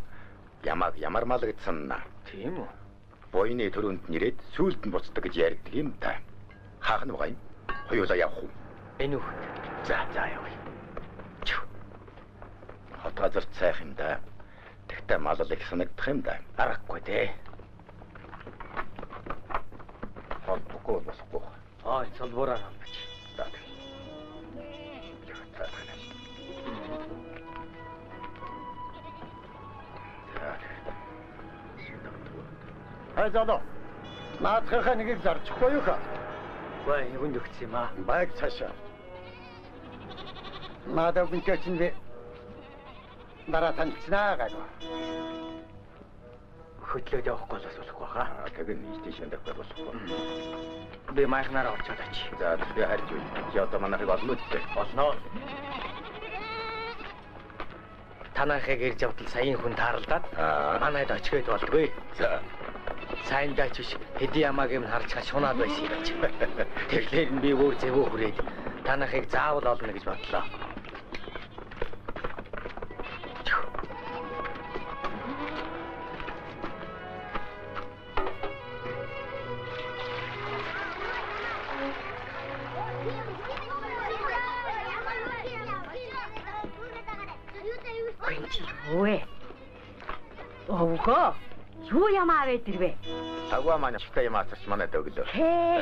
Ямаг ямар мал гэсэн наа. Тийм үү? Бойны төрөнд нэрээд сүулт нь буцдаг гэж ярьдаг юм да. Хаах нь байгаа юм. Хоёулаа явах уу? Энүүх. За явъя. Хот газар цайх юм да. Тэгтээ малал их санагдах юм да. Аргагүй дээ. Холбохгүй болохгүй. Цолбороо хамбач. За. Хайзало. Наадхаа нэгийг зарчихгүй юу хаа? Гой юунд өгсөн юм аа? Байг цаашаа. Надад гүнтэй би дараа таньцнаа гайгүй. Хөдлөөд явахгүй л болохгүй хаа. Тэгэн нийтийн шандах болохгүй. Би майхнаараа орчод очив. За би харж үе. Чи одоо манайхыг олно үү? Олноо. Танайхыг ирж явтал саяын хүн тааралдаад манайд очиод болдгүй. За. Сайн даач биш хэдий ямааг юм харж чад шунаад байсан юм чи. Тэгэхээр би өөр зэвөө хүрээд танайхыг заавал олно гэж бодлоо. Ой. Овго. Юу ямаа байдаг вэ? Тавга маань чигтэй юм асарч манайд өглөө.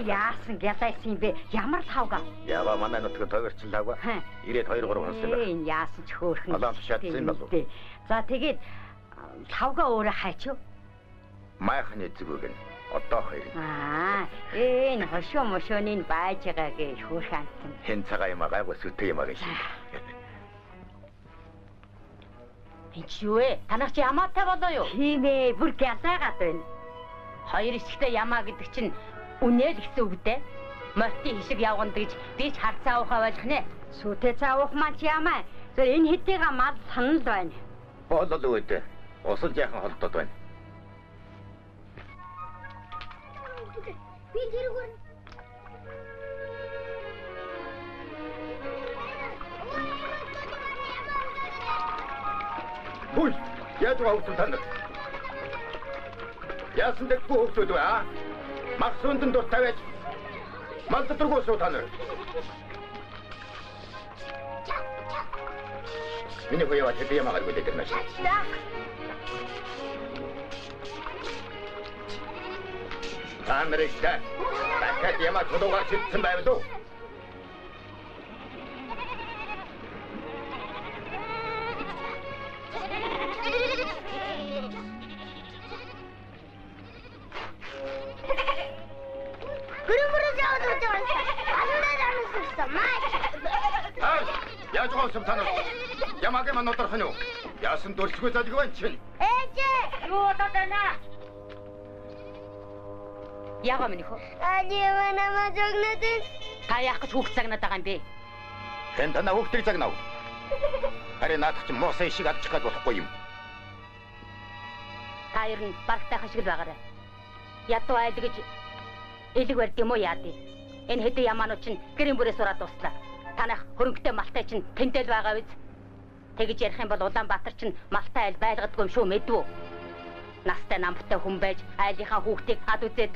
Яасан гэлайсан бэ? Ямар тавга? Ява манай нутаг тойрчин тавга. Ирээд 2-3 хонсон байна. Энэ яасан ч хөөрхөн. Олон шатсан юм болов. За тэгээд тавга өөрөө хайчив. Майхны эзэгүүг нь одоо 2. Энэ хошоо мошооны байж байгаагийн хөөрхөн амтан. Хэн цагаа юм агаагүй сүтэй юм аа гэж. Энд юу вэ? Танах чи ямаатай болоо юу? Тийм ээ, бүр гялайгаад байна. 2 хэсэгтэй ямаа гэдэг чинь үнээл гэсэн үг дээ. Морти хишиг явганд гэж би ч харцаа уухаа болох нэ. Сүтэ цаавах маань ч ямаа. За энэ хэдийгээ мал санал байна. Болол үүдээ. Усал жаахан холдоод байна. Би зэрэгөр Хүй, яаж хөвсөн та нар? Яасан дэхгүй хөвсөд вэ аа? Максундын дур тавиад мал доторгоо суу та нар. Миний хувьд хэд ямаагаар үлдээд байна шүү. Америкта дахиад ямаа чулуугаар шидсэн байв лу. Яаж гоосом танаа? Ямаагийн мануудаар хань уу? Яасан дөрсгөө залгив байна чинь. Ээжээ! Юу удаад байна? Яага минь хөө? Аливаа намайг зогноод байна. Та яах гэж хүүхд загнаад байгаа юм бэ? Хэн танаа хүүхдийг загнав? Харин наадах чинь муусан шиг адчих гад болохгүй юм. Та ер нь баргтайхан шиг л байгаарай. Ядуу айл гэж элэг барьд юм уу яа дээ? Энэ хэдэн ямаанууд чинь гэрийн бүрээ сураад дуслаа. Танах хөрөнгөтэй малтай чинь тэнтэл байгаа биз? Тэгж ярих юм бол Улаанбаатар чинь малтай айл байлгадгүй юм шүү мэдвүү? Настай намтай хүн байж айлынхаа хүүхдийг ад үзээд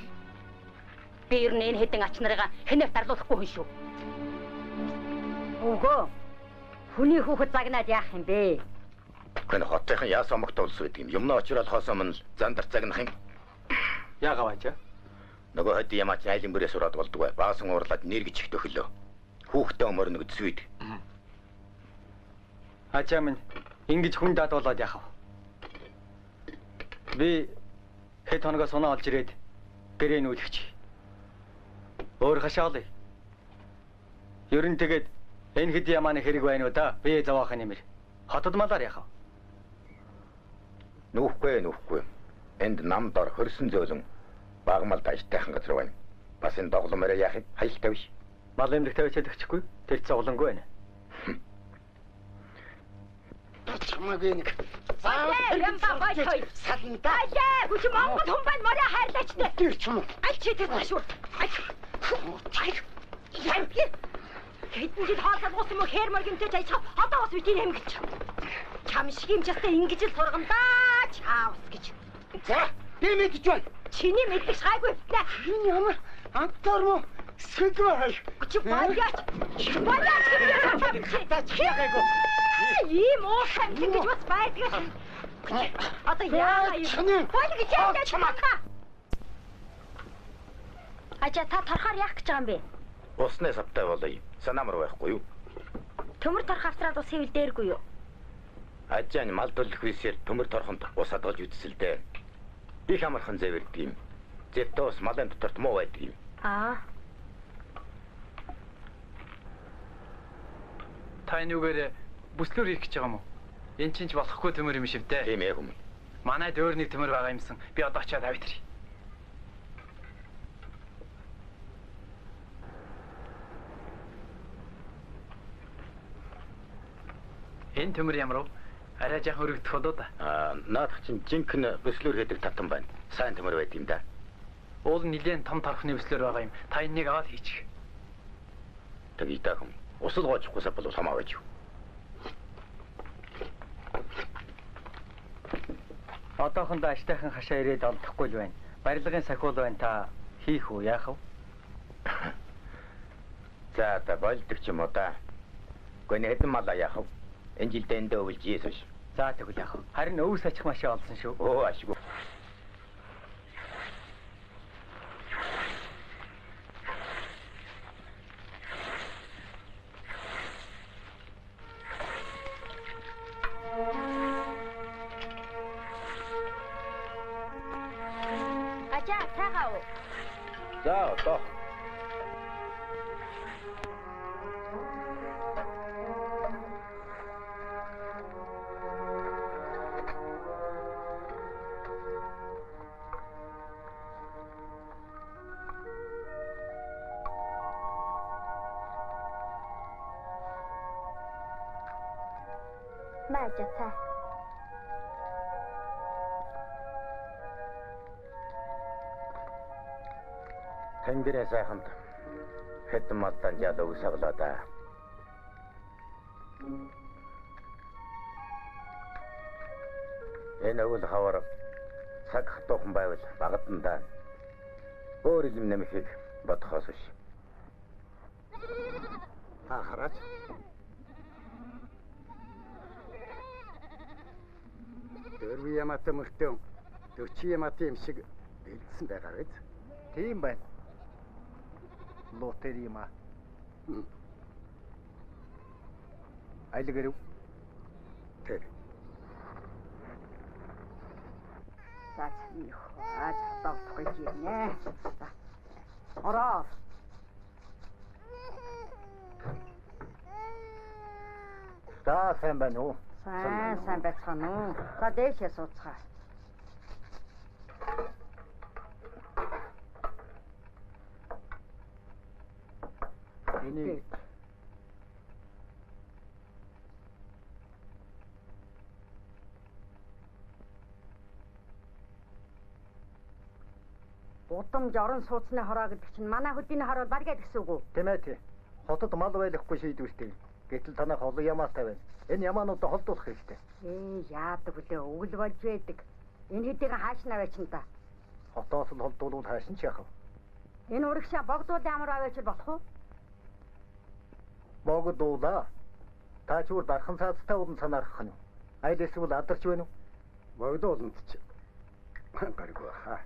би ер нь энэ хэдэн ач нарыгаа хэнээр тарлуулахгүй хүн шүү. Үгүй. Хүний хүүхэд загнаад яах юм бэ? Гэнэ хотынхан яасан могт улс байдаг юм. Юмнаа очроод хоосоо мань зандар загнах юм. Яага байж? Нөгөө хэд ямаач айлын бүрээ сураад болдгоо. Баасан уурлаад нэр гэж ихтэй хөлөө. Хүүхдээ өмөрнө гэж зүйд. Ачаа минь ингэж хүн дадуулаад яах вэ? Би хэд хоногоо сунаа олж ирээд гэрээ нүүлгэж. Өөр хашаалаа. Ер нь тэгээд энэ хэд ямааны хэрэг байна уу да? Би заваахан нэмэр. Хотод малаар яах вэ? Нүхгүй. Энд нам дор хөрсөн зөөлөн багмал тажтайхан газар байна. Бас энэ догломороо яах юм? Хаялтай биш. Мал эмнэлэг тавьчаад өгчихгүй. Тэр цоглонгүй байна. Чамаагүй нэг. Юм багай хой. Салнда. Ажээ, хүч Монгол хүн байна моря хайрлаач дээ. Тэр ч юм уу. Аль чи тэр ташгүй. Яа. Хэдэн жил хаалгад уусан мө хэр моргинтэй ажих одоо бас үгүй юм гэж. Чам шиг юм частай ингэж л сургамдаа чаавс гэж. За, би мэдэж байна. Чиний мэддэг шайгүй нэ. Энэ ямар антар мó сэдвэй. Чи баяач. Тачяагаа. Ийм уусан ингэж бас байдаг. Одоо яа юм? Боли гэж яа чамаа. Ачаа та торхоор яах гэж байгаа юм бэ? Усны савтай болъё. Санамар байхгүй юу? Төмөр торх авсраад ус хэвэл дээргүй юу? Ажаан мал төлөх үсээр төмөр торхонд ус адгаж үтсэлдэ. Их амархан зэвэрдэг юм. Зэтос малын доторт муу байдаг юм. Аа. Та энүүгээр бүслөр хийх гэж байгаа юм уу? Энд чинь ч болохгүй төмөр юм шивдэ. Тийм ээ хүм. Манайд өөр нэг төмөр байгаа юмсан. Би одоо очиад авъя тэр. Энэ төмөр ямар вэ? Арай жаахан өргөдөх болоо да. Наадах чинь жинхэнэ бүслөр хийдэг татан байна. Сайн төмөр байд юм да. Уул нь нэлээд том торхны бүслөр байгаа юм. Та энэнийг аваад хийчих. Тэгж даа хүм. Усал гоочхгүйсаа бол хамаа байж юу. Одоохондоо аштайхан хашаа ирээд олдохгүй л байна. Барилгын сахиул байна та хийх үү яах вэ? За та болдог ч юм уу да. Гүн хэдэн малаа яах вэ? Энэ жилдээ эндээ өвлж ийсвш. За тэгвэл яах вэ? Харин өвс ачих машаа олсон шүү. Оо ашгүй. Ачаа цагаа уу? За одоо. Мажа цаа. Тэнгэрээ сайханд хэдэн малдан жал өгсөглөө да. Энэ өвөл хавар цаг хатуухан байвал багтанда өөр юм нэмэхийг бодохоос биш. Хараач. Дөрвөн ямаатай мөртөө 40 ямаатай юм шиг бэлдсэн байгаа биз? Тийм байна. Лотери юм аа. Айлг ирв. Тэр. За их аз тавтахгүй гинэ. За. Ороо. За сайн байна уу? Сайн байцгаана уу. За дээшээ сууцгаа. Энийг Удамж орон сууцны хороо гэдэг чинь манай хөдийний хороо баргээд гэсэн үг үү? тийм ээ тий. Хотод мал байлахгүй шийдвэртэй. Гэтэл танах олон ямаатай байна. Энэ ямаануудаа холдуулах хэрэгтэй. Яадаг үлээ өгөл болж байдаг. Энэ хэдийг хааш наваач нь та. Хотоос нь холдуулвал хааш нь ч яах вэ? Энэ урагшаа богдуул ямар аваач болох уу? Богдуулаа. Та ч үр дархан цаацтай улан санаарах нь. Айл эсвэл адарч байна уу? Богдууланд ч гаргүй хаа.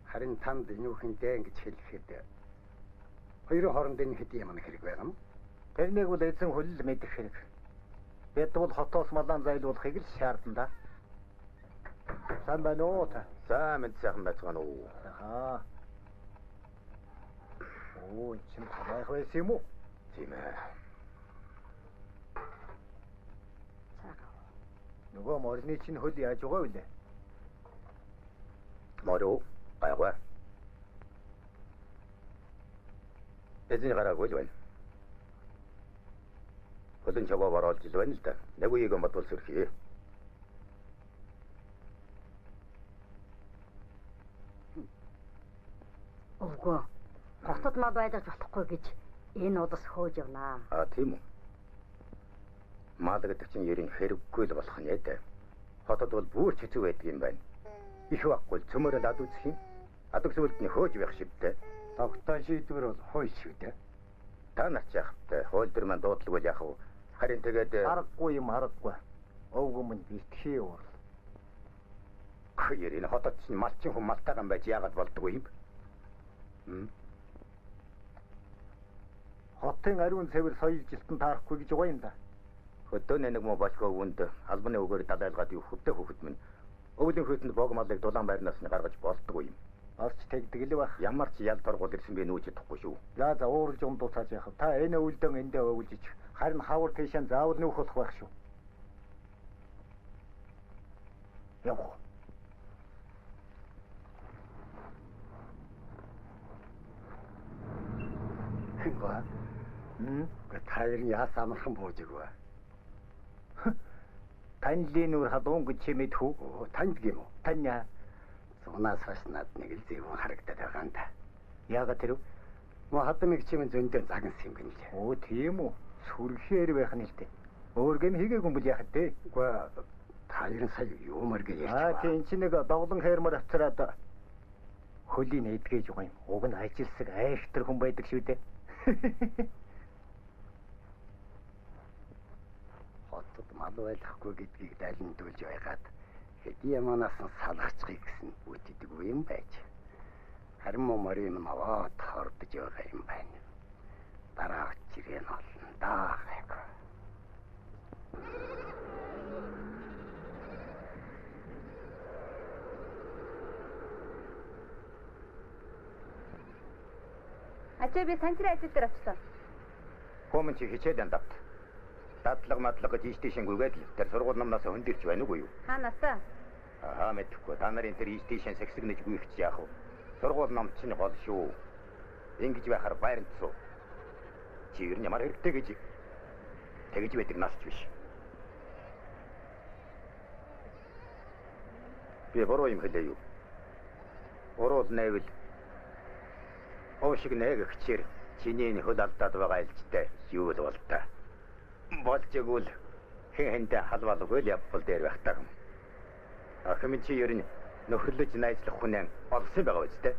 Харин танд энүүхэндээ ингэж хэлэхэд хоёрын хооронд энэ хэд юм хэрэг байгаа юм? Тэрнийг бол эзэн хөлл мэдэх хэрэг. Бид бол хотоос малан зайлуулахыг л шаардна да. Сайн байна уу та? За мэд сайхан байцгаана уу. Аа. Оо, чим тавайх байсан юм уу? Тийм ээ. Нөгөө морины чинь хөл яаж байгаа вэ? Мороо гайгүй. Эзэн гараагүй л байна. Хөлн чагаа бараалж л байна л да. Нэг үеийг бодвол сэрхий. Өвгөө. Хотод мал байлгаж болохгүй гэж энэ удас хөөж явнаа. Тийм үү. Мал гэдэг чинь ерэн хэрэггүй л болох нь яа. Хотод бол бүр хэцүү байдаг юм байна. Их байхгүй цөмөрөө лад үзэх юм. Адаг сүлд нь хөөж байх шивтэй. Тогтоон шийдвэр бол хууль шүү дээ. Та нар ч яахтай хууль дөр маань дуудлаггүй яах вэ? Харин тэгээд Аргагүй юм аргагүй. Өвгөн минь битгий уурал. Хөөе энэ хотод чинь малчин хүн малтайгаан байж яагаад болдгоо юм? Хотын ариун цэвэр соёл жилтэн таарахгүй гэж байгаа юм да. Хөдөөний нэг муу бошгоо үүнд албаны өгөөр далайлгаад юу хөвтэй хөхөд минь өвлийн хүйтэнд богмалыг дулаан байрнаас нь гаргаж болдгоо юм. Арч тэгдэг л байх. Ямар ч ял торгуул ирсэн би нүүж чадахгүй шүү. За ууралж умдуутаж яах вэ? Та энэ өвөлдөн эндээ өвөлж ич. Харин хавар тийшээ заавал нүүх болох байх шүү. Яах вэ? Хингаа. Таяр яас амархан бууж өгөө. Танилын нүр хадуун гэж чимэд хүү? Танд гим үү? Таня. Зунаас хойш над нэг л зөвхөн харагдаад байгаа юм да. Яагаад тэрв? Мо хадмыг чимэн зөндөө загнасан юм гэнэ лээ. Оо тийм үү. Сүрхээр байх нь л дээ. Өөргөм хийгээгүй юм бол яах вэ? Үгүй таяр сая юмар гэж ярьж. Тийм чи нэг доглон хээрмөр авцраад хөлийн эдгэж байгаа юм. Уг нь ажилсаг айхтар хүн байдаг шүү дээ. Хотод мал байлахгүй гэдгийг дайландуулж байгаад хэдий яманаас нь салгацгыг гэсэн үтдэггүй юм байж. Харин морин маваад хордож байгаа юм байна. Дараач жирэн олно даа гэх. Ачаа би санчрын ажил дээр очсон. Хөөмөн чи хичээл андат. Дадлаг мадлаг гэж ийштийшэнгүйгээд л тэр сургууль намнаас хөндөрч байна уу юу? Хаанасаа? Мэдхгүй. Та нарын тэр ийштийшэн сэгсэгнэж гүйхч яах вэ? Сургууль нам чинь гол шүү. Ингэж байхаар байрандсуу. Чи ер нь ямар хэрэгтэй гэж тэгж байдаг нас ч биш. Би буруу юм хэлээ юу? Буруу нэвэл Овшиг нэг хчээр чиний хөл алдаад байгаа илжтэй юу л бол та. Болж игүүл хэн хэндэ халвалгүй л явбал дээр байх таа. Ахмын чи ер нь нөхөрлөж найзлах хүнэн олсон байгаа үстэй.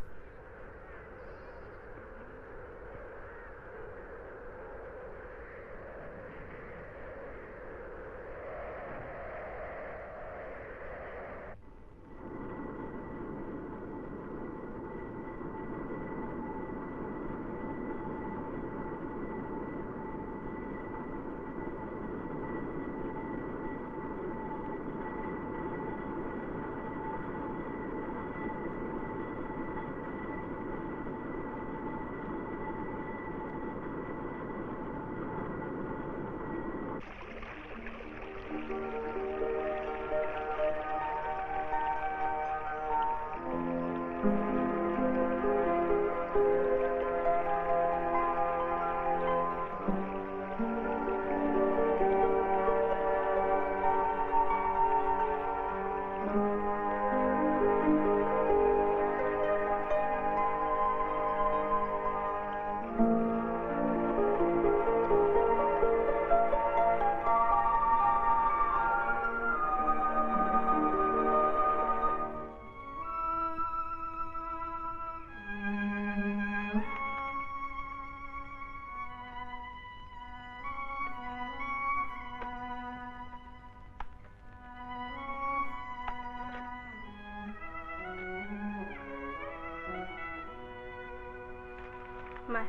Май.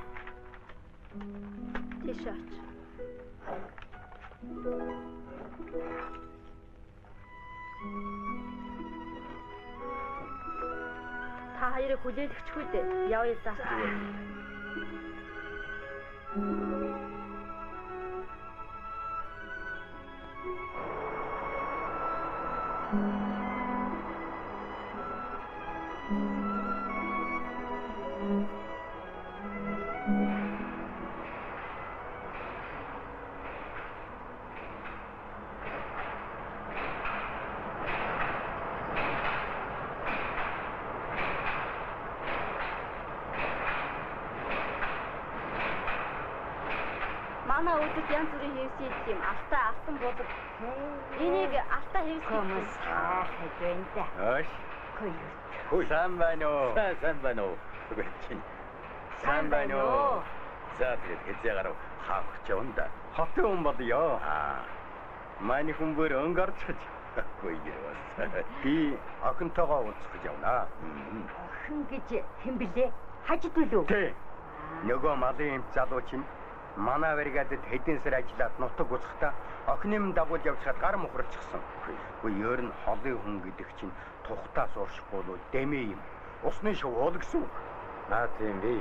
Тийш оч. Та хоёрыг хүлээлгэчихгүй дээ. Явъя заач. Манай өдөрт янз бүрийн хэвсий идэх юм. Алтаа алтан болов. Энийг алтаа хэвсий Хүмүүс хайх байна да. Өөш. Хүй сайн байна уу? Сайн байна уу? Тэгвэл сайн байна уу? За тэгээд хэзээ хаах чавнда. Хотын хүн болё. Манай хүмүүр өнгөрч ахгүй гэрээс. Би охинтойгоо уулзах явна. Охин гэж хэн блэ? Хажид үлээ. Тэ. Нөгөө малын эмч залуу чинь манай бригадад хэдэн сар ажиллаад нутаг уцахтаа охины дагуул явчихад гар мухарчихсан. Үгүй өөр нь холын хүн гэдэг чинь тухтаас ууршихгүй л дэмээ юм. Усны шувуул гэсэн үг. Наа тийм би.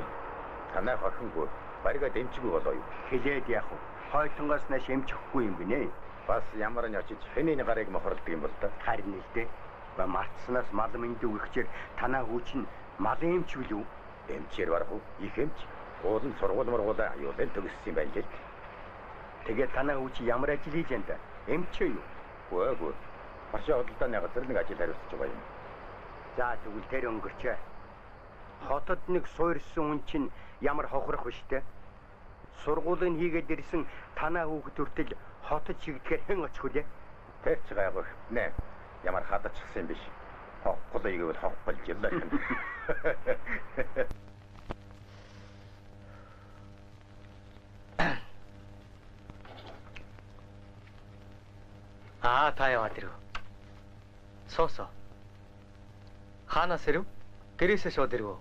Танай охингүй бригад эмчгүй болоо юу? Хэлээд яах вэ? Хойлонгоос нааш эмчихгүй юм гинэ. Бас ямар нь очиж хэний гарыг мохорддог юм бол та. Харин л дээ. Ба мартснаас мал мэндүү ихчээр танаа хүүч нь малын эмч билүү? Эмчээр барах уу? Их эмч. Уулын сургууль мургуулаа аюулын төгссөн юм байна л. Тэгээд танаа хүүч ямар ажил хийж энэ? Эмч юу? Үгүй. Оршоо хөдөлтөөний газар нэг ажил хариуцж байгаа юм. За тэгвэл тэр өнгөрчээ. Хотод нэг суурьсан хүн чинь ямар хохрох вэ штэ? Сургуулийн хийгээд ирсэн танаа хүүхэд хүртэл хотод чигдэхээр хэн очих вүлээ? Тэр ч гайгүй. Нэ. Ямар хадачсан юм биш. Хогголоо игэвэл хогголж яллаа юм. Та яваад ирв. Соосо. Хаанаас ирв? Гэрээсээ шууд ирв.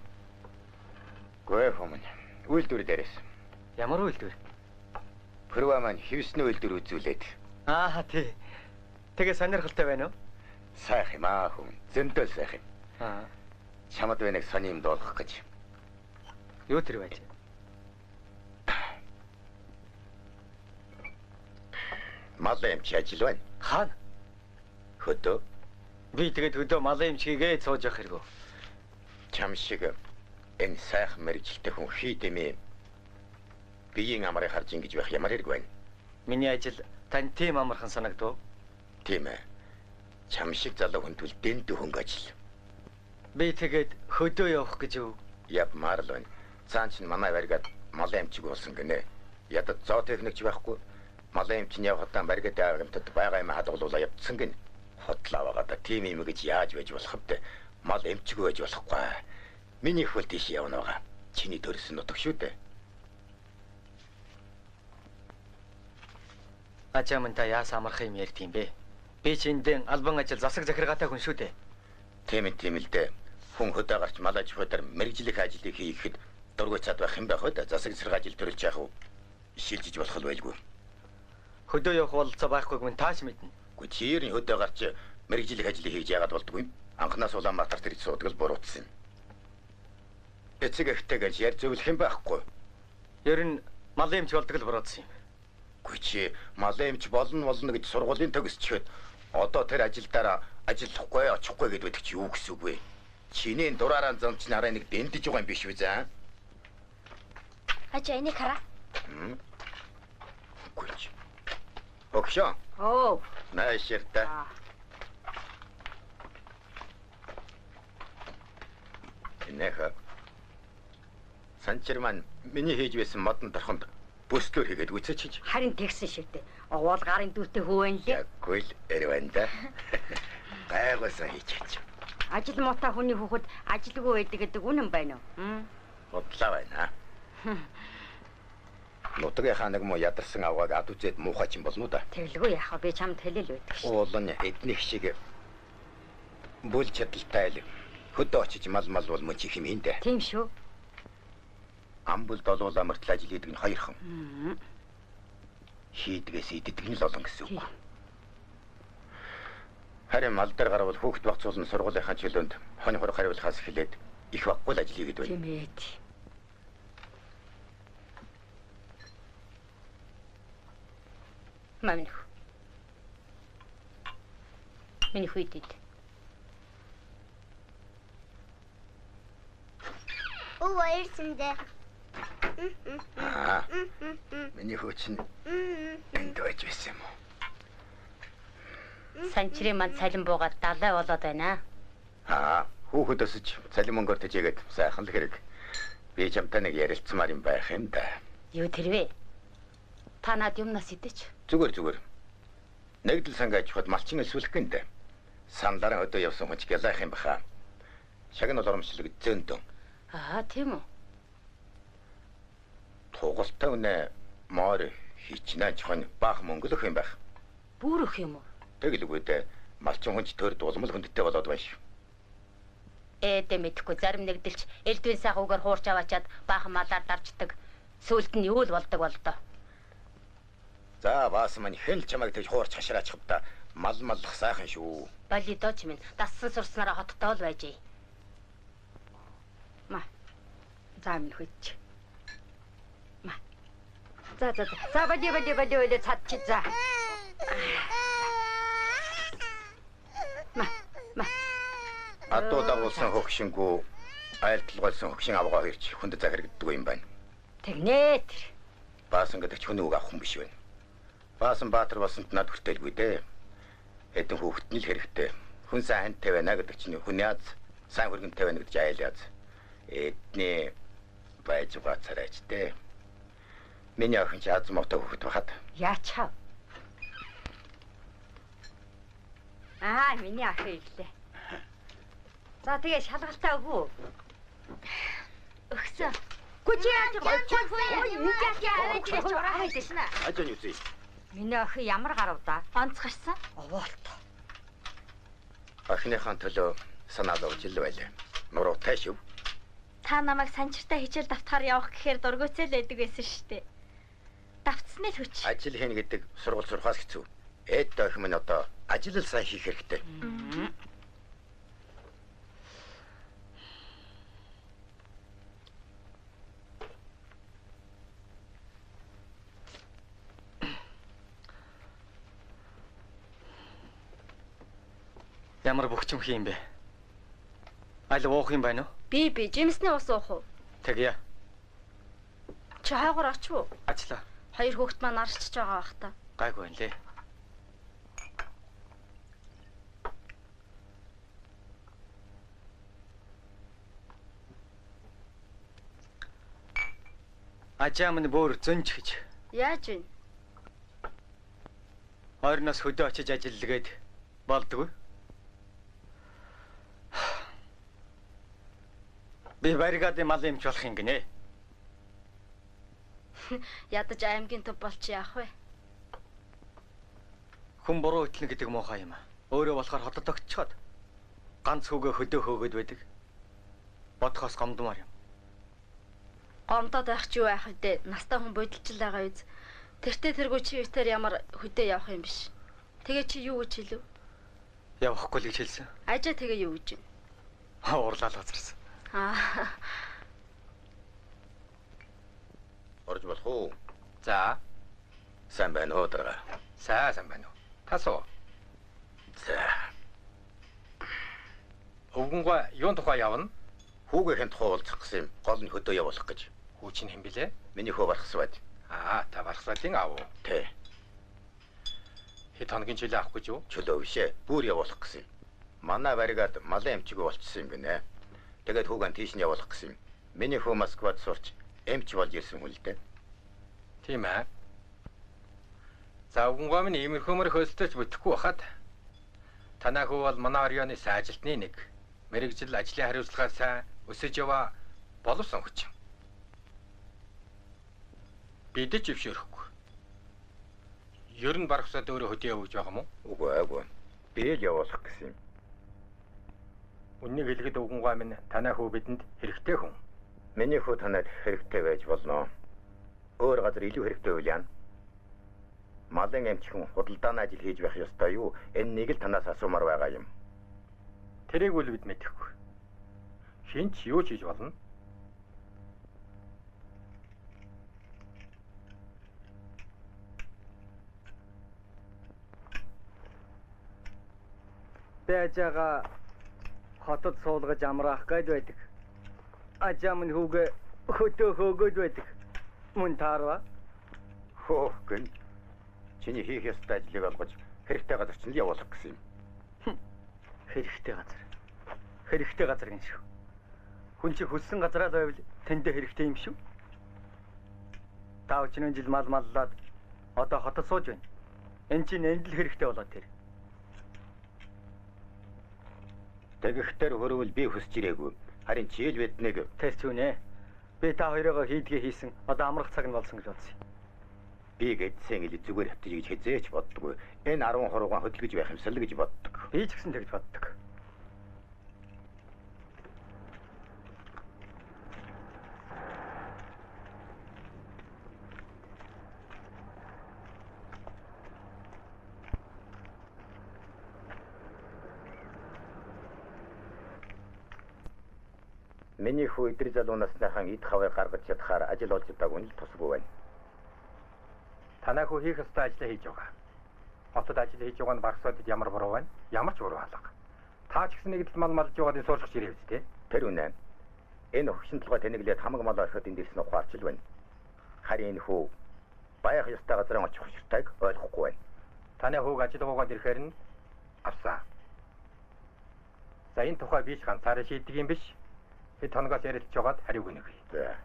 Гүй хүмүүс. Үйлдвэр дээрээс. Ямар үйлдвэр? Пүрва маань хевсний үйлдвэр үзүүлээд. Тий. Тэгээ сонирхолтой байна уу? Сайх юм хүн. Зөндөө сайх юм. Чамд вэ нэг сони юм дуулах гэж. Юу тэр байж? Малын эмч ажил байна. Хаана? Хөдөө. Би тэгээд хөдөө малын эмч хийгээд сууж явах хэрэггүй. Чам шиг энэ сайх мэрэгчлээ хүн хийдэмээ. Биеийн амрыг харж ингэж байх ямар хэрэг байна? Миний ажил тань тийм амархан санагдав. Тийм ээ. Чам шиг залуу хүндвэл дэнд хөнгө ажил. Би тэгээд хөдөө явах гэж юу? Явмаар л байна. Цаан чинь манай баригад малын эмчиг болсон гинэ. Ядад зоо техникч байхгүй. Малын эмч нь явахтаа баригад аагамтад байгаа юм хадгалуулаа явцсан гин. Хотлоо байгаа тийм юм гэж яаж байж болох вэ? Мал эмчиг байж болохгүй. Миний хөл тийш явна байгаа. Чиний дөрсөн нутаг шүү дээ. Ачааман та яас амархан юм ярьд юм бэ? Би чиндэн албан ажил засаг захиргаатай хүн шүү дээ. Тийм л дээ. Хүн хөдөө гарч мал аж ахуйдаар мэрэгжлийн ажлыг хийхэд дургүй цаад байх юм байх үү? Засаг захиргаа ажил төрүүлж яах вэ? Шилжиж болох л байлгүй. Хөдөө явах бололцоо байхгүйг минь тааш мэднэ. Гэхдээ чи ерний хөдөө гарч мэрэгжлийн ажлыг хийж яагаад болдгүй юм? Анхнаас Улаанбаатарт ирж суудаг л буруутсан юм. Эцэг эхтэйгээс яар зөвлөх юм байхгүй. Ер нь малын эмч болдог л буруутсан юм. Гүй чи малын эмч болно гэж сургуулийн төгсчихэд одоо тэр ажилдаараа ажиллахгүй очихгүй гэдэг чи юу гэсэн үг вэ? чиний дураараа зонч нараа нэг дэндэж байгаа юм биш үү заа? Ачаа энийг хараа. Гүйлж. Огшоо. Оо. Нааширта. Энэха. Санчир маань миний хийж байсан модон торхонд бүслөөр хийгээд үцээч. Харин тэгсэн шиг дээ. Овоол гарын дүүтэй хөвөн лээ. Яггүй л эрвэнда. Гайгуулсан хийчихэж. Ажил муутай хүний хүүхэд ажилгүй байдаг гэдэг үнэн байна уу? Бодлоо байна. Нутгийн нэг мо ядарсан авгааг ад үзээд муухач юм болно да. Тэглгүй яах вэ? Би чамд хэлэл байдаг шүү. Уулын эднийх шиг бүл чадaltaй л хөдөө очиж мал бол мөн чих юм индэ. Тийм шүү. Амбул долуулаа мөртл ажил хийдэг нь хоёрхан. Хийдгээс иддэг нь л олон гэсэн үг. Харин мал дээр гарвал хүүхэд багцуулна сургуулийнхаа чөлөөнд хонь хорог хариулахаас эхлээд их баггүй л ажил хийгээд байна. Тийм ээ. Маминх. Миний хүйтэд. Оо баярсандаа. Миний хөөч нь энд байж байсан юм уу? Санчрын манд цалин буугаад далай болоод байна. Хүүхэд өсөж цалин мөнгөөр тэжээгээд сайхан л хэрэг. Би чамтай нэг ярилцмаар юм байх юм да. Юу тэрвэ? Та над юмнаас идэж. Зүгээр. Нэгдэл сангаж хот малчин элсүүлэх гэнэ. Сандараа өдөө явсан хүн ч гялах юм баха. Шагн бол оромжлог зөндөн. Тийм үү? Тугалтай үнэ моор хичнээн хон баах мөнгөлөх юм байх. Бүрөх юм уу? Тэгэлгүй дээ. Малчин хүн ч төр дулмал хүндтэй болоод байна шүү. Дэ мэдхгүй зарим нэгдэлч элдвэн сахуугаар хуурч аваачаад баахан малаар дарждаг. Сүүлд нь юу л болдог болдоо. За баас мань хэн ч чамайг тэгж хуурч хашраачих та мал маллах сайхан шүү. Балидооч минь дассан сурснараа хоттой л байжээ. За минь хүйч. За бади цадчих за. Атуу дагуулсан хөгшингүү айлталгуулсан хөгшин авгаа ирч хүнд захирагддаг юм байна. Тэгнэ тэр. Баасан гэдэг ч хүний үг авах хүн биш байна. Баасан баатар болсонд над хүртэлгүй дээ. Хэдэн хүүхэд нь л хэрэгтэй. Хүн сайн хантай байна гэдэг чинь хүний аз сайн хөргөнтэй байна гэж айлаад. Эдний байж байгаа царайч дээ. Миний охин ч аз мотой хүүхэд бахад. Яачаа. Миний охин ирлээ. За тэгээ шалгалтаа өгөө. Өгсөн. Гүчи яаж байгаа? Ажин юу зүй. Миний охин ямар гарав да? Онцгарсан. Овоолт. Охиныхаа төлөө санаа зовж ил байлаа. Нуруутай шүү. Та намайг санчиртаа хичээл давтахаар явах гэхээр дургуйцэл байдаг байсан шүү дээ. Давтсны л хүч. Ажил хийн гэдэг сургууль сурахаас хэцүү. Эд охин минь одоо ажил л сайн хийх хэрэгтэй. Ямар бөхчөм хий юм бэ? Аль уух юм байна уу? Би жимсний ус уух уу? Тэгье. Чи хаагуур оч уу? Ачлаа. Хоёр хүүхэд маань арчиж байгаа бах та. Гайгүй байна лээ. Ажаа минь бүр зөнж гэж. Яаж вэ? Ойрноос хөдөө очиж ажиллагээд болдгоо. Би баригадын мал юмч болох юм гинэ. Ядаж аймгийн төв болч яах вэ? Хүн буруу итлэн гэдэг муухай юм. Өөрөө болохоор хотод огтчоод ганц хүүгээ хөдөө хөөгöd байдаг. Бодхоос гомдмаар юм. Гомдоод байх ч юу байх вэ? Настай хүн бодолжил байгаа үз. Тэртээ тэргүй чи витер ямар хөдөө явах юм биш. Тэгээ чи юу гэж хэлв? Явахгүй л гэж хэлсэн. Ажаа тэгээ юу гэж вэ? Уурлал газарсан. Орж болох уу? За, Сайн байна уу даа? сайн байна уу? Тасуу. За. Өвгөн өвгөнгөө юун тухай явна? Хүүгийнхэн тухай уулзах гэсэн юм. Гол нь хөдөө явуулах гэж. Хүү чинь хэн блэ? Миний хөө Бархсвад. Та Бархсвадын аав уу? Тэ. Хэд хоногийн жилийн авах гэж юу? Чөлөө бишээ. Бүр явуулах гэсэн юм. Манай баригад малын эмчиг болчихсон юм гинэ. Тэгээд хүүгэн тийш нь явуулах гэсэн юм. Миний хөө Москвад сурч эмч болж ирсэн хүн л дээ. Тийм ээ. За өвгөнгөө минь иймэрхүүмөр хөлсөж бүтэхгүй бахад. Танаа хүү бол манай орёны сайн ажилтны нэг. Мэргэжил ажлын хариуцлагаар сайн өсөж яваа боловсон хүчин. Бид ч өвшөөрөхгүй. Ер нь Бархсвад өөрөө хөдөө явуулж байгаа юм уу? Үгүй. Би л явуулах гэсэн юм. Үннийг хэлэхэд өвгөнгөө минь танаа хүү бидэнд хэрэгтэй хүн. Миний хүү танад хэрэгтэй байж болно. Өөр газар илүү хэрэгтэй үйл яана. Малын эмчхэн худалдааны ажил хийж байх ёстой юу? Энэ нэг л танаас асуумаар байгаа юм. Тэрийг үл бид мэдэхгүй. Хин ч юу ч хийж болно. Бэжага хотод суулгаж амраах гээд байдаг. Ажаа минь хүүгээ хөдөө хөөгөөд байдаг. Мөн таарва. Гэн. Чиний хийх ёстой ажлыг олгож хэрэгтэй газар чинь явуулах гэсэн юм. Хэрэгтэй газар. Хэрэгтэй газар гин шүү. Хүн чи хүссэн газараа л байвал тэндээ хэрэгтэй юм шүү. Та өчнөө жил мал маллаад одоо хотод сууж байна. Энд чинь энд л хэрэгтэй болоод тэр. Тэгэхтэр хөрвөл би хүсч ирээгүй. Харин чи л биднийг тэрч үнэ. Би та хоёроо хийдгээ хийсэн. Одоо амрах цаг нь болсон гэж бодсон. Би гэдсэн ил зүгээр хатж гэж хизээч боддгоо. Энэ 10 хуруугаан хөдөлгөж байх юмсал гэж боддог. Би ч гэсэн тэгж боддог. Миний хүү өдөр залуунаас нахан эд хавыг гаргаж чадхаар ажил олж удаагүй нь тусгүй байна. Танаа хүү хийх ёстой ажлаа хийж байгаа. Хотод ажил хийж байгаа нь Бархсвадд ямар буруу байна? Ямар ч буруу алга. Та ч гэсэн нэг л мал малж байгааг нь сууршиж ирээ биз дээ. Тэр үнэ. Энэ өгшин толгой тэнэглээд хамаг мал орхиод эндээс нь ухаарч л байна. Харин энэ хүү баях ёстой газрын очих ширтайг ойлгохгүй байна. Танаа хүүг ажил гоогаад ирэхээр нь авсаа. За энэ тухай би ч ганцаараа шийддэг юм биш. Хэд хоногоос ярилцж байгаад хариуг өгнө. За.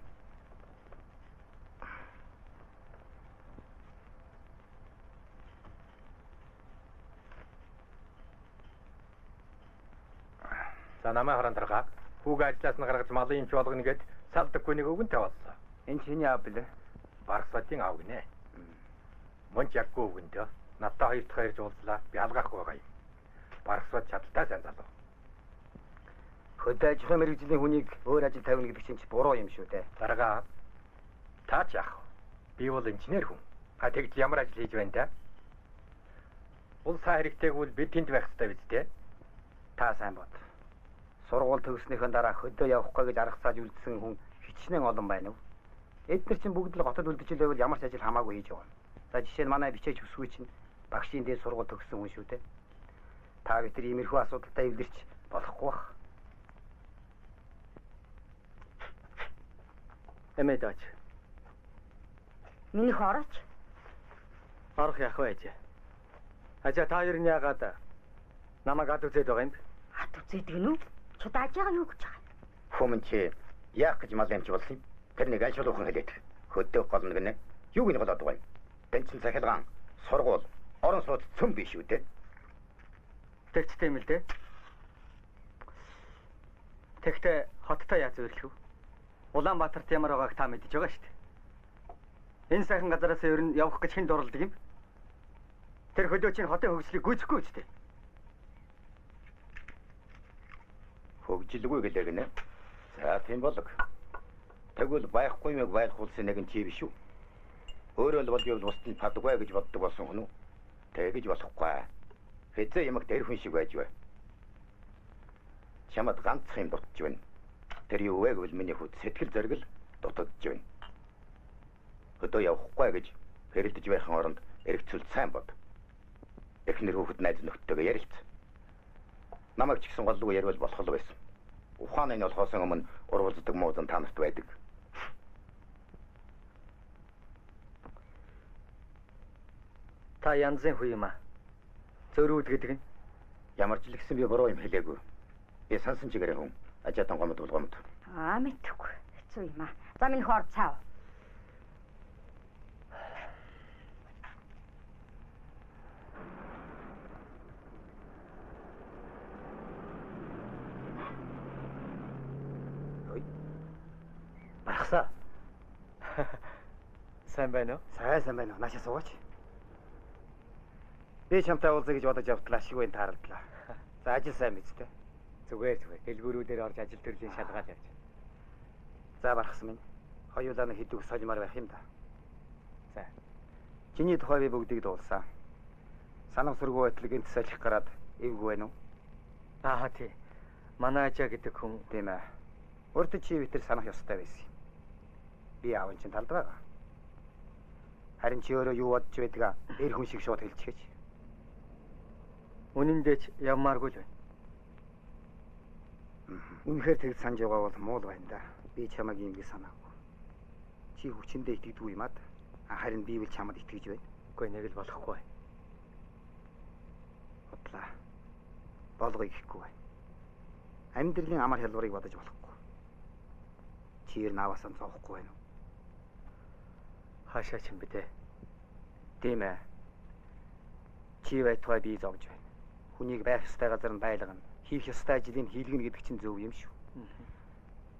За намаа харандаргаа хүүг ажлаас нь гаргаж малын юмч болгоно гэд салдаггүй нэг өгөнтэй боллоо. Энэ чиний аав билээ. Бархсвадын аав гинэ. Монч яггүй өгөнтэй. Надтай хоёр дахь ярьж уулзлаа. Би алгаахгүй байгаа юм. Бархсвад чадaltaй сайн залуу. Хөдөө аж ахуйн мэргэжлийн хүнийг өөр ажил тавина гэдэг чинь буруу юм шүү дээ. Дарга. Та ч яах вэ? Би бол инженер хүн. Тэгж ямар ажил хийж байна да? Улс хэрэгтэйгүүл бид тэнд байх хэрэгтэй биз дээ. Та сайн бод. Сургууль төгснөхийн дараа хөдөө явахгүй гэж арга цааж үлдсэн хүн хичнээн олон байна уу? Эдгээр чинь бүгд л готод үлдэж байвал ямар ч ажил хамаагүй хийж байгаа. За жишээ нь манай бичээч өсвүй чинь багшийн дээд сургууль төгссөн хүн шүү дээ. Та бид нар иймэрхүү асуудалтай эвлэрч болохгүй бах. Эмэдэж. Миний хорооч. Орох яах вэ ээж? Ажаа та хоёр нь яагаад намайг ад үзээд байгаа юм бэ? Ад үзээд гинүү? Чудааж байгаа юу гэж байгаа? Хүмүн чи яах гэж мал эмч болсон юм? Тэр нэг ажил ухаан хэлээд. Хөдөө голно гинэ. Юу гинэ голоод байгаа юм? Тэнцэн захилгаан, сургууль, орон сууц цөм биш үү дээ? Тэгчтэй юм л дээ. Тэгтээ хоттой яаж зөвлөх вэ? Улаанбаатарт ямар байгааг та мэдж байгаа шүү дээ. Энэ сайхан газараас ер нь явах гэж хэн дурлдаг юм? Тэр хөдөө чинь хотын хөгжлийг гүйцэхгүй үстэй. Хөгжилгүй гэлээ гинэ. За тийм болог. Тэгвэл байхгүй мэг байх улсын нэг нь чи биш үү? Өөрөө л бол юу бусдын падгүй гэж боддог болсон хүн үү? Тэгэж болохгүй. Хэзээ ямаг тэр хүн шиг байж вэ? Чамд ганцх юм дутж байна. Тэр юу вэ гэвэл миний хүд сэтгэл зориг л дутагдж байна. Хөдөө явахгүй гэж хэрэлдэж байхын оронд эргэцүүл сайн бод. Эхнэр хүүхэд найз нөхдөйгөө ярилц. Намайг ч гэсэн голлуу ярил болох л байсан. Ухааны нь болохоос өмнө урвалздаг муудан та нарт байдаг. Та янзын хүү юм аа. Зөрүүд гэдэг нь Ямар ч л гэсэн би буруу юм хэлээгүй. Би сансан чигээр хүн. Ажаатан гомд булгомд. Мэдгүй. Хэцүү юм аа. За минь хоор цаав. Бархсаа. Сайн байна уу? Сайн байна. Наашаа суугач. Би чамтай уулзъя гэж бодож явтлаа ашиггүй тааралдлаа. За ажил сайн мэдтэй. Зүгээр. Дэлгүүрүүдээр орж ажил төрлийн шалгаал явж байна. За бархсан минь. Хоёулаа нэг хэдүүг солимаар байх юм да. За. Чиний тухай би бүгдийг дуулсан. Санамсаргүй байтал гинт салхих гараад эвгүй байна уу? Тий. Манай ажаа гэдэг хүн Тийм ээ. Өөртөө чи витер санах ёстой байсан. Би аав чинь талд байгаа. Харин чи өөрөө юу бодож байдгаа эр хүн шиг шууд хэлчихэж. үнэндээ ч явмааргүй л байна. Үнэхээр тэгж санаж байгаа бол муул байна да. Би чамайг юм би санаагүй. Чи хүчиндээ итгэдэггүй юмад. Харин би бол чамд итгэж байна. Үгүй нэг л болохгүй. Бодлаа. Болгоё гэхгүй байна. Амьдралын амар хялбарыг бодож болохгүй. Чиэр наваасан зоохгүй байна уу? Хаашаа ч юм бэ те. Тийм ээ. Чи байтугай би зовж байна. Хүнийг байх ёстой газар нь байлгана. Хийх ёстой ажлыг хийлгэнэ гэдэг чинь зөв юм шүү.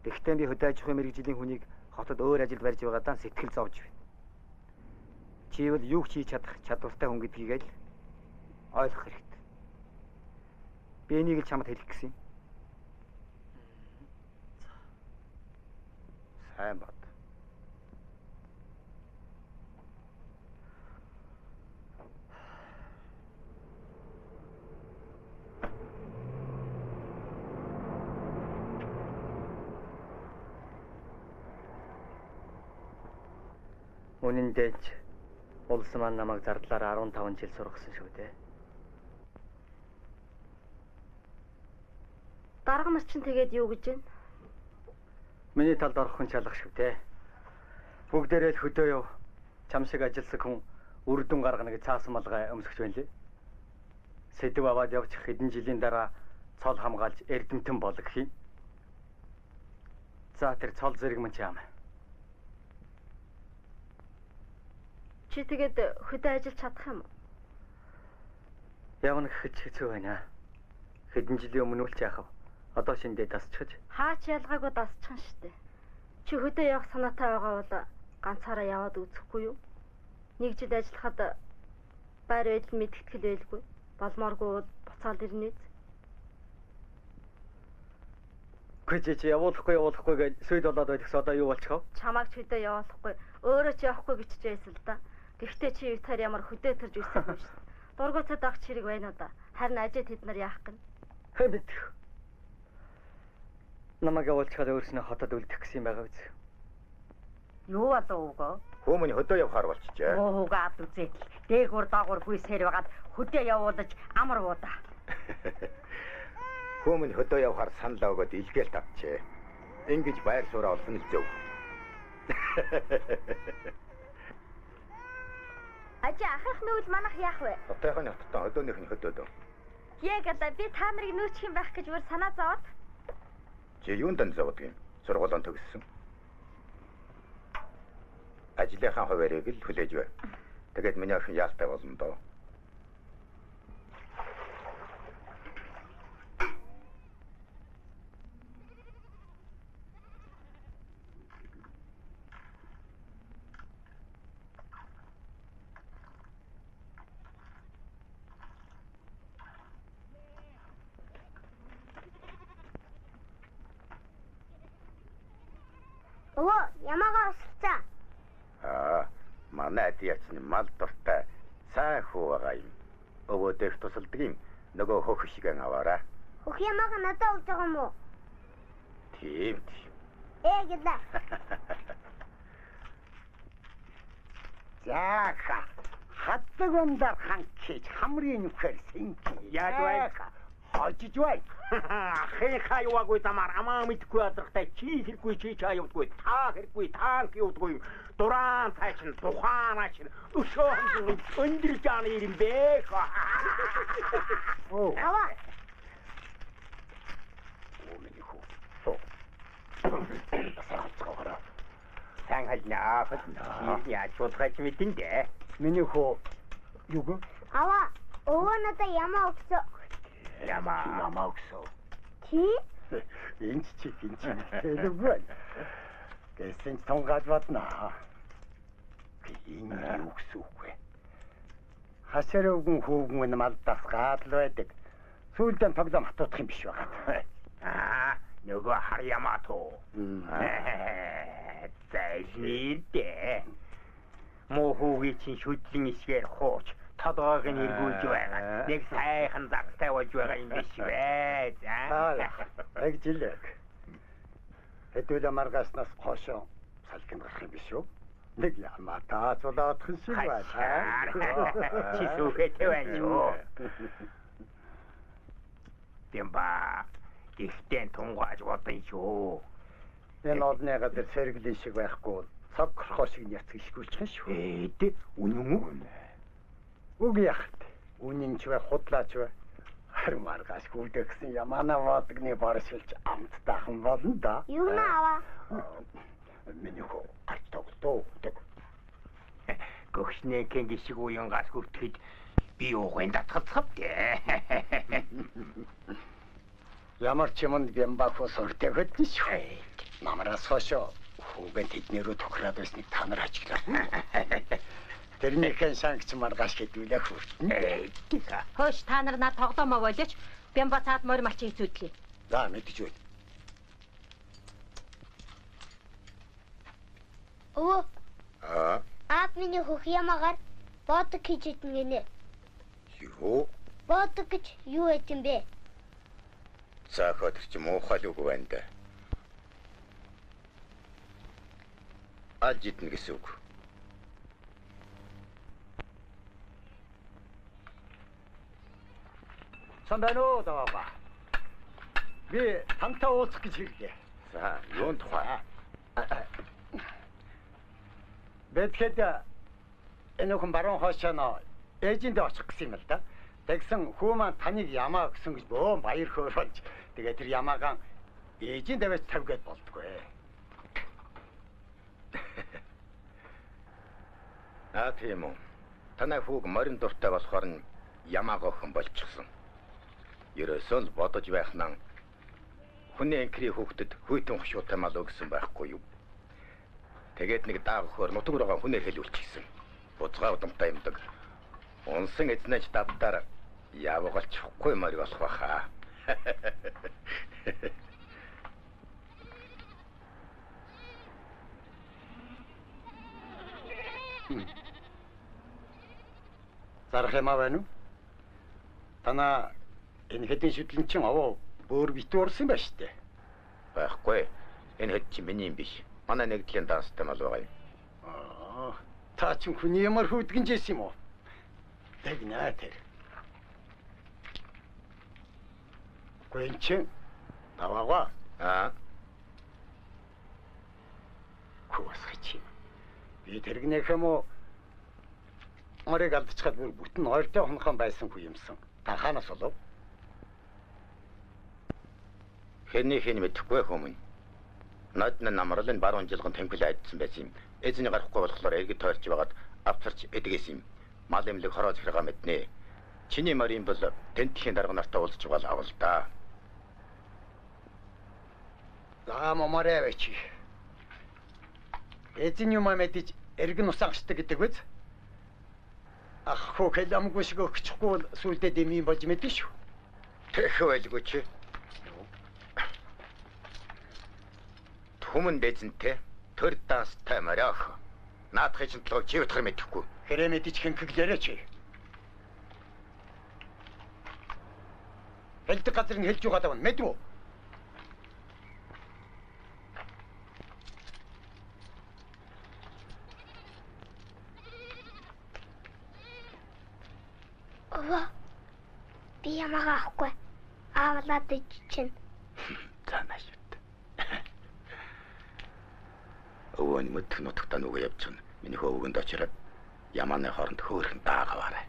Тэгэхдээ би хөдөө аж ахуйн мэргэжлийн хүнийг хотод өөр ажилд барьж байгаадаа сэтгэл зовж байна. Чи бол юу ч хийж чадах чадвартай хүн гэдгийг л ойлгох хэрэгтэй. Би энийг л чамд хэлэх гэсэн юм. Сайн бат. Үнэндээ ч улс маань намайг зардлаараа 15 жил сургасан шүү дээ. Дарга нар чинь тэгээд юу гэж байна? Миний талд орох хүн чалах шүү дээ. Бүгдээрээ л хөдөө яв. Чам шиг ажилсаг хүн үрдүн гаргана гэж цаасан малгай өмсгөж байна лээ. Сэдв аваад явчих хэдэн жилийн дараа цол хамгаалж эрдэмтэн болог хийн. За тэр цол зэрэг мөн ч юм. Чи тэгээд хөдөө ажиллаж чадах юм уу? Явна гэхэд хэцүү байна. Хэдэн жилийн өмнө үл ч яах вэ? Одоо шиндээ дасчихж. Хаач ялгаагүй дасчихсан штэ. Чи хөдөө явах санаатай байгаа бол ганцаараа яваад үзэхгүй юу? Нэг жил ажиллахад байр байдал мэдтгэл байлгүй. Болмооргүй буцаал ирнэ. Чи явуулахгүй гэж сүйд болоод байдагс одоо юу болчихов? Чамайг ч хөдөө явуулахгүй, өөрөө ч явахгүй гэчихсэн л да. Гэхдээ чи юутаар ямар хөдөө төрж ирсэнгүй шүү дээ. Дургуутад авах чирэг байна уу да? Харин ажид хэд нар яах гэн? Мэдэх. Намайг явуулчихад өөрснөө хотод үлдэх гэсэн юм байгаа биз? Юу болов уу? Хүмүүний хөдөө явахаар болчихжээ. Уугаад үзээд дээгүүр доогуур гүйсээр байгаад хөдөө явуулаж амар уу да. Хүмүүний хөдөө явахаар санал өгөөд илгээл тавчээ. Ингэж байр сууриа олсон л зөв. Ажи ахих нүүл манах яах вэ? Хотойхын хоттой хөдөөнийх нь хөдөөд. Яг л би та нарыг нөөчих юм байх гэж бүр санаа зовоод. Чи юунд зовдөг юм? Сургуулиуд төгссөн. Ажлынхаа хуваарийг л хүлээж бай. Тэгээд миний охин яалтай болно доо. Өвөө, ямаагаа өсөлцөө. Манай адияч нь мал дуртай сайн хүү байгаа юм. Өвөө дэх тусалдаг юм. Нөгөө хөх шигэн аваарай. Хөх ямаага надад өгч байгаа юм уу? Тийм. Гэлээ. Яаха. Хатдаг өндөр ханч хамрын нүхээр сэнки. Яаж вэ? Хожиж бай. Хаа яваагүй замаар амаа мэдгүй ядрахтай чи хэрэггүй чи явдаггүй та хэрэггүй танк явдаггүй дуран цаачин тухаанаач өшөө өндөр жааны юм бэ. Оо. Аваа. Миний хөө. Саацгаараа. Сан хальнаа. Яа чуудгач мэдэнтэй. Миний хөө юу? Аваа. Өвөө надаа ямаа өгсөө. Ямаа өгсөө. Чи? Энд чи хэлэвгүй. Гэсэн тунгааж батна. Энэ өгсөхгүй. Хасаруугийн хүүгэн малдасгаад л байдаг. Сүүлдээ тоглоом хатуудах юм биш байгаа. Нөгөө хар ямаа тоо. Зайлнийдээ. Мохоогийн чинь шүтлэн исгээр хууч тодоог нь эргүүлж байгаа. Нэг сайхан загтай болж байгаа юм биш вэ? За. Яг жилэг. Хэдүүлээ маргаснаас хошоо салхин гарах юм биш үү? Нэг ямаа таацуулаад шиг байна. Чи сүхэтэй байна юу? Бэмба ихтэн тунгааж бодсон шүү. Энэ одны газар сэргэлэн шиг байхгүй цаг хорхоо шиг няцгэлшгүүлчих юм шүү. Тэ үнэн үү? Үг яхад. Үнэн ч бай худлаач бай. Харин маргааш гүйлдэх гэсэн ямаана бодгны боршилж амт тахан болно да. Юу нэ аваа? Миний хөө арт тогтоо. Гөхшний кэнги шиг уянгаас хүртэхэд би уугын татгацгав дээ. Ямар ч юмд бямбафо сортэй хөдөн шүү. Намраас хошоо хүүгэн тэднэрөө тохироод байсныг та нар ажиглаа. Тэрнийхэн санкц маргааш хэдүүлэх хүртэн. Хөөш та нар над тоглоомоо болооч. Бямба цаад морь малчин хэцүүдлээ. За мэдэж байна. Өвөө. Аа, миний хөх ямаагаар бодог хийж идэн гинэ. юу? Бодог гэж юу гэдэм бэ? За хөтөр чи муухай үг байна да. Алж идэнэ гэсэн үг. Санданоо даваа. Би хамтаа уулзах гэж хэллээ. За, юун тухай? Бэтгэд энэ хүн баруун хоошоно ээжиндээ очих гэсэн юм л да. Тэгсэн хүү маань таныг ямаа өгсөн гэж бөө баяр хөөрөлж. Тэгээд тэр ямаагаан ээжиндээ байж тавьгээд болдгоо. Тийм үү. Танай хүүг морин дуртай болохоор нь ямаага охин болчихсон. Ерөөсөө л бодож байх нан хүний анкри хүүхдэд хүйтэн хушуутай мал өгсөн байхгүй юу? Тэгээд нэг даахаар нутаг руугаа хүнээр хэлүүлчихсэн. Буцгаа удамтай юмдаг. Унсан эзнэж давтаар явгалчихгүй морь болох байхаа. Зарах юм аа байна уу? Танаа энэ хэдийн шүтлэн чин аваа бөөр битүүрсэн ба штэ. Байхгүй. Энэ хэд чи миний юм биш. Манай нэгдлийн даастай мал байгаа юм. Та ч хүний ямар хүйдгэн жийсэн юм уу? Тэгнэ тэр. Гүнчин таваа. Куусгач. Би тэргнэх юм уу? Орыг алдчихад бүр бүтэн ойртой хонхон байсан хүү юмсан. Та хаанаас болов? Хэний мэдэхгүй хүмүүн. Над намралын баруун жилгэн тэмхэл айдсан байсан юм. Эзний гарахгүй болохоор эргэж тойрч байгаад авцарч эдгэсэн юм. Мал эмлэг хороо захиргаа мэднэ. Чиний морин бол тентхийн дарга нартай уулзч байгаа авал да. За моморэ вечи. Эзний юм мэдэж эргэн усаагчдаг гэдэг үз? Ах хөө хэлэмгүй шиг өгчихгүй бол сүлдээ дэмий болж мэдэн шүү. Тэгэх байлгүй чи. Түмэн дэзэнтэй төр даастай морёх. Наадхын чинь толгой чи утгах мэдэхгүй. Хэрэг мэдэж хинхэглээрэ чи. Хэлдэг газар нь хэлж байгаа даа мэдв үү? Ова. Би ямаага авахгүй. Авлаад иччинь. За наашид. Өвөөний мэдх нутагтаа нүгэ явчихна. Миний хөвгөнд очироод ямааны хооронд хөөрхөн даагаваарай.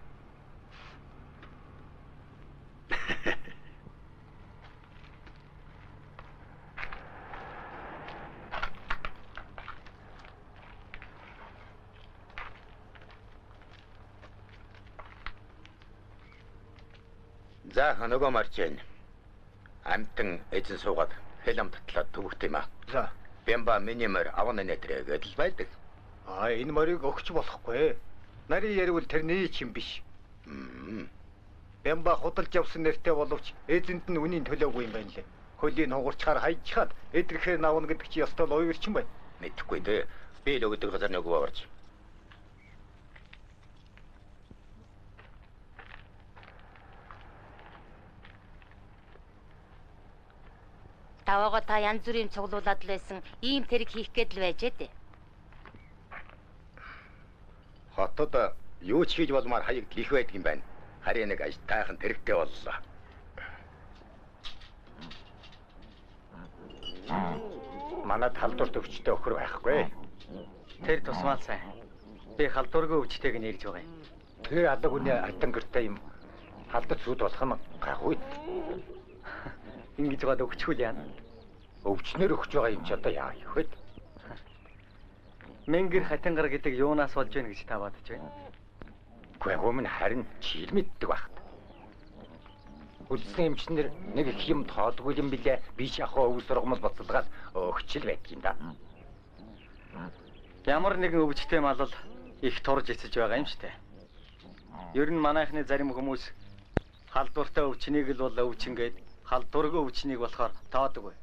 За нөгөө марч байна. Амтан эзэн суугаад хэлм татлаад төвөгт юм аа. За. Бямба минимер авны нэтрээ гэдэл байдаг. Энэ морийг өгч болохгүй. Нарийн яригвал тэрний чинь биш. Бямба худалж явсан нэртэй боловч эзэнд нь үнийн төлөөгүй юм байна лээ. Хөлийн хугарчаар хайчхаад эдрэхээр навна гэдэг чи ёстой л уйрчин байна. Мэдхгүй дээ. Би л өгдөг газар нөгөө аварч. Таваага та янз бүрийн цуглуулад л байсан ийм тэрэг хийх гээд л байж дээ. Хотод юу ч хийж болмаар хаягдл их байдаг юм байна. Харин нэг ажтайхан тэрэгтэй боллоо. Манай талдварт өвчтөй өхөр байхгүй. Тэр тусмал сайн. Би халдваргүй өвчтэйг нэрж байгаа юм. Тэр алга үний ардан гэртэй юм. Халдвар зүуд болох юм гайгүй. Ингэж гад өгчгүй л яана. Өвчнөр өгч байгаа юм чи одоо яа их вэ? Мэнгэр хатангар гэдэг юунаас болж байна гэж та бодож байна. Гүн минь харин чийл мэддэг багт. Үлдсэн эмчнэр нэг их юм тоодгүй юм билээ. Би ч яг өвс сургамал боцолгаад өгчл байдгийн да. Ямар нэгэн өвчтэй мал бол их турж эцэж байгаа юм штэ. Ер нь манайхны зарим хүмүүс халдвартай өвчнийг л бол өвчнгээд халдваргүй өвчнийг болохоор тоодгүй.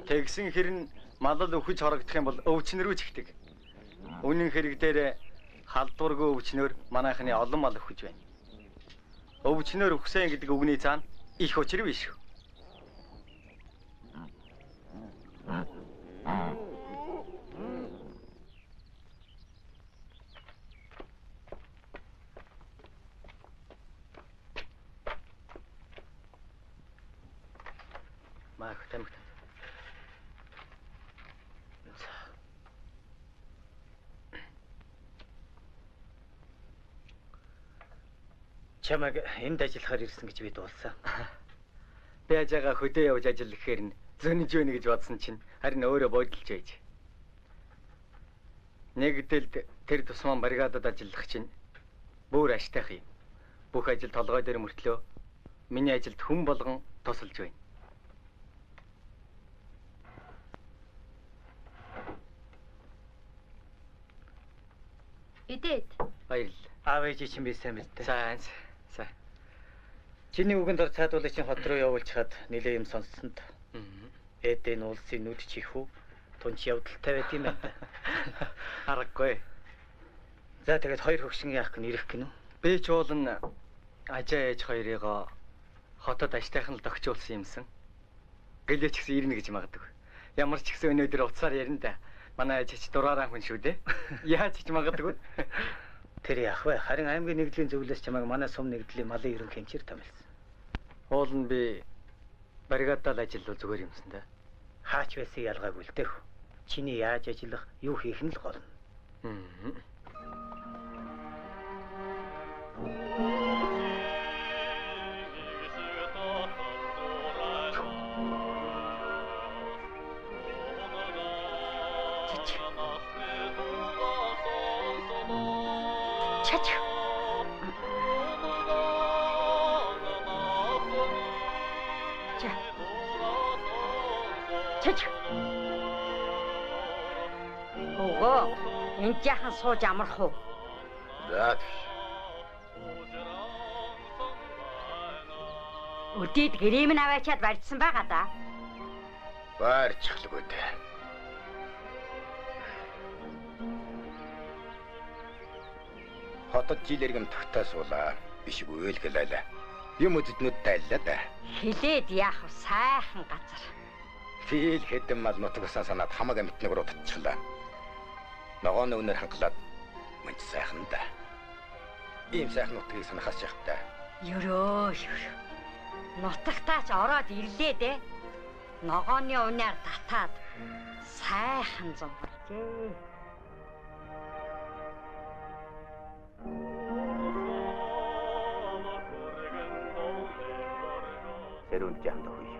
Тэгсэн хэрн мал л өвхөж хорогдох юм бол өвчнөрөө чигдэг. Үнэн хэрэг дээр халдваргүй өвчнөр манайхны олон мал өвхөж байна. Өвчнөр өгсөн гэдэг үгний цаана их учир биш. Мах тамхи. Чамайг энд ажиллахаар ирсэн гэж би дуулсан. Би ажаага хөдөө явж ажиллахаар нь зөнөж өгнө гэж бодсон чинь харин өөрөө бодолж байж. Нэгдэлд тэр тусман бригадад ажиллах чинь бүр аштайх юм. Бүх ажил толгой дээр мөртлөө миний ажилд хүн болгон тусалж байна. Эдээд. Баярлалаа. Аав ээж чинь би сайн мэдтэй. За. Чиний үгэнд ор цаадуулах чинь хот руу явуулчихад нэлээ юм сонссон т. Эдэн улсын нүд чихүү тунч явдалтай байт юм байна. Аргагүй. За тэгээд хоёр хөгшин яах гэн ирэх гинүү. Би ч уулын ажаа ээж хоёрыг хотод аштайхан л догчуулсан юмсан. Гэлээ ч гэсэн ирнэ гэж магадгүй. Ямар ч гэсэн өнөөдөр уцаар ярина да. Манай ээж ч дураараа хүн шүү дээ. Яаж ч магадгүй. Тэр яах вэ? Харин аймгийн нэгдлийн зөвлөс чамайг манай сум нэгдлийн малын ерөнхий хэмжээр томилсон. Уул нь би бригадад ажиллавал зүгээр юмсан да. Хаач байсан ялгаагүй л дээ. Чиний яаж ажиллах, юу хийх нь л гол. Энд яхан сууж амарх уу? За. Өдөөд гэрээм нь аваачаад барьдсан байгаа да. Барьчихлгүй дээ. Хотод жилэргэм тагтаа суулаа. Биш үйлгэлээ. Юм өдөднүүд дайллаа да. Хилээд яах вэ? Сайхан газар. Фил хэдэн мал нутгасаа санаад хамаг амтныг руу татчихлаа. Ногоон өнөр хангалаад мэнч сайхан да. Ийм сайхан нутгийг санахаас яах вэ? Ёроо. Нутагтаач ороод ирлээ дээ. Ногооны унаар татаад сайхан зумгалжээ. Сэрүүнд жаанд хөөе.